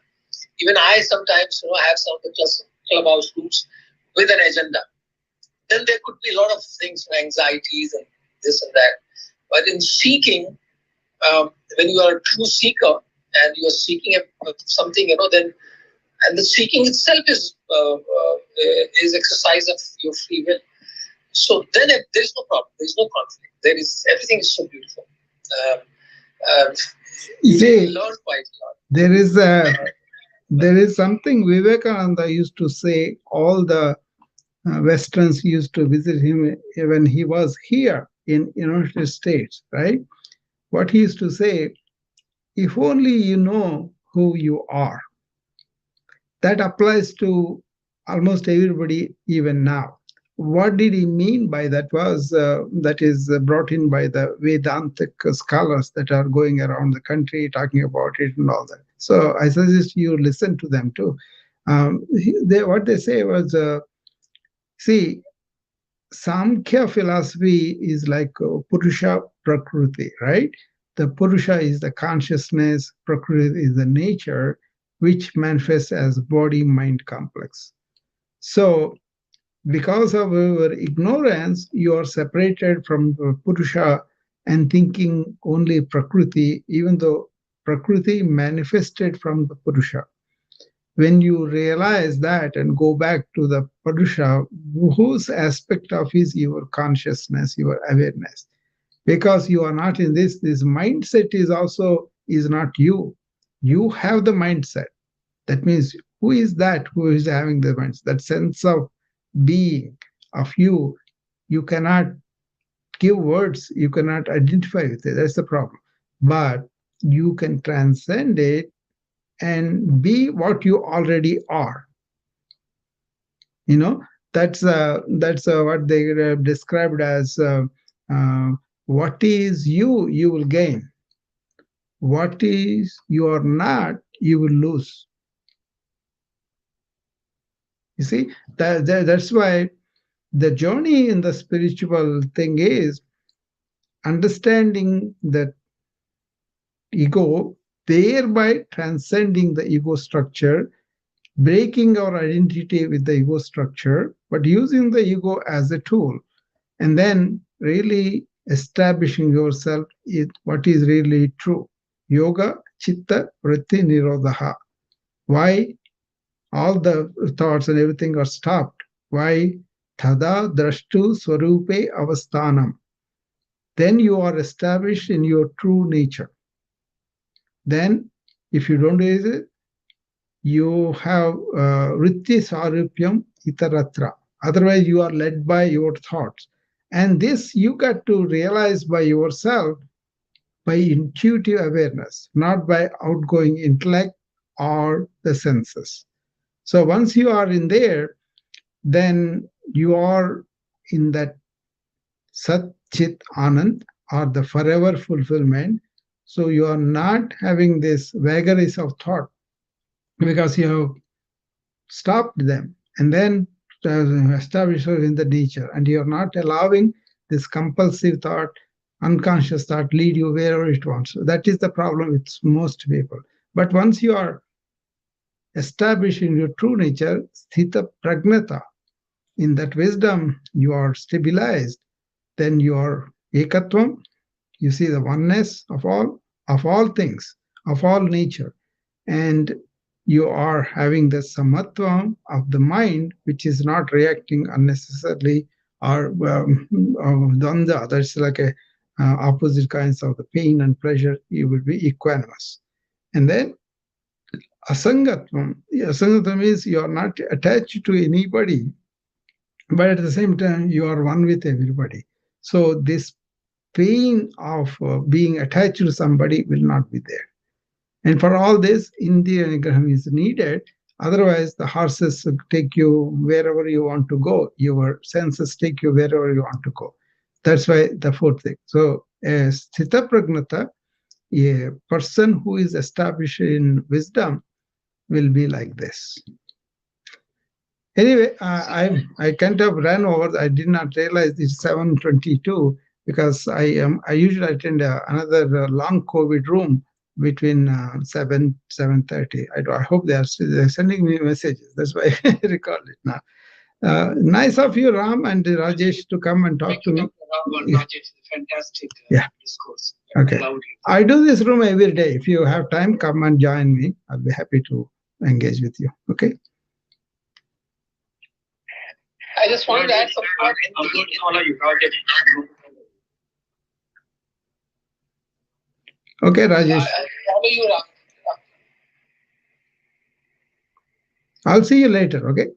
Even I sometimes, have some of the clubhouse rooms with an agenda. Then there could be a lot of things, anxieties and this and that. But in seeking, when you are a true seeker and you are seeking something, then and the seeking itself is exercise of your free will. So then there is no problem. There is no conflict. Everything is so beautiful. See, learn quite a lot. There is something Vivekananda used to say. All the Westerns used to visit him when he was here in United States, right? What he used to say, if only you know who you are. That applies to almost everybody even now. What did he mean by that was that is brought in by the Vedantic scholars that are going around the country talking about it and all that. So I suggest you listen to them too. What they say was, see, Samkhya philosophy is like Purusha Prakriti, right? The Purusha is the consciousness, Prakriti is the nature, which manifests as body-mind complex. So because of our ignorance, you are separated from Purusha and thinking only Prakriti, even though Prakriti manifested from the Purusha. When you realize that and go back to the Purusha, whose aspect of is your consciousness, your awareness? Because you are not in this mindset is not you. You have the mindset. That means who is that who is having the mindset? That sense of being of you cannot give words, you cannot identify with it. That's the problem. But you can transcend it and be what you already are. That's what they described as what is you will gain. What is you are not, you will lose. You see, that's why the journey in the spiritual thing is understanding that ego, thereby transcending the ego structure, breaking our identity with the ego structure, but using the ego as a tool, and then really establishing yourself in what is really true. Yoga, chitta, vritti, nirodha. Why all the thoughts and everything are stopped? Why? Tada drashtu swarupe avasthanam. Then you are established in your true nature. Then, if you don't raise it, you have vritti sarupyam itaratra. Otherwise, you are led by your thoughts. And this you got to realize by yourself, by intuitive awareness, not by outgoing intellect or the senses. So once you are in there, then you are in that Sat Chit Anand or the forever fulfillment. So you are not having this vagaries of thought because you have stopped them and then establish yourself in the nature, and you're not allowing this compulsive thought, unconscious thought lead you wherever it wants. So that is the problem with most people. But once you are established in your true nature, sthita pragnata, in that wisdom you are stabilized, then you are ekatvam, you see the oneness of all things, of all nature, and you are having the samatva of the mind, which is not reacting unnecessarily or dvandva. That's like a opposite kinds of the pain and pleasure. You will be equanimous, and then asangatvam. Asangatvam is you are not attached to anybody, but at the same time you are one with everybody. So this pain of being attached to somebody will not be there. And for all this, Indriya Nigraham is needed. Otherwise, the horses take you wherever you want to go. Your senses take you wherever you want to go. That's why the fourth thing. So, Sthita Pragnata, a person who is established in wisdom, will be like this. Anyway, I kind of ran over. I did not realize it's 7:22 because I usually attend another long COVID room between 7:30. I hope they're sending me messages. That's why I record it now. Nice of you, Ram and Rajesh, to come and talk to me. Ram and Rajesh, fantastic discourse. Okay. I do this room every day. If you have time, come and join me. I'll be happy to engage with you. Okay. I just wanted to add some thought. I'm going to follow you, Rajesh. Okay, Rajesh. I'll follow you, Ram. I'll see you later. Okay.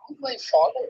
Who do I follow?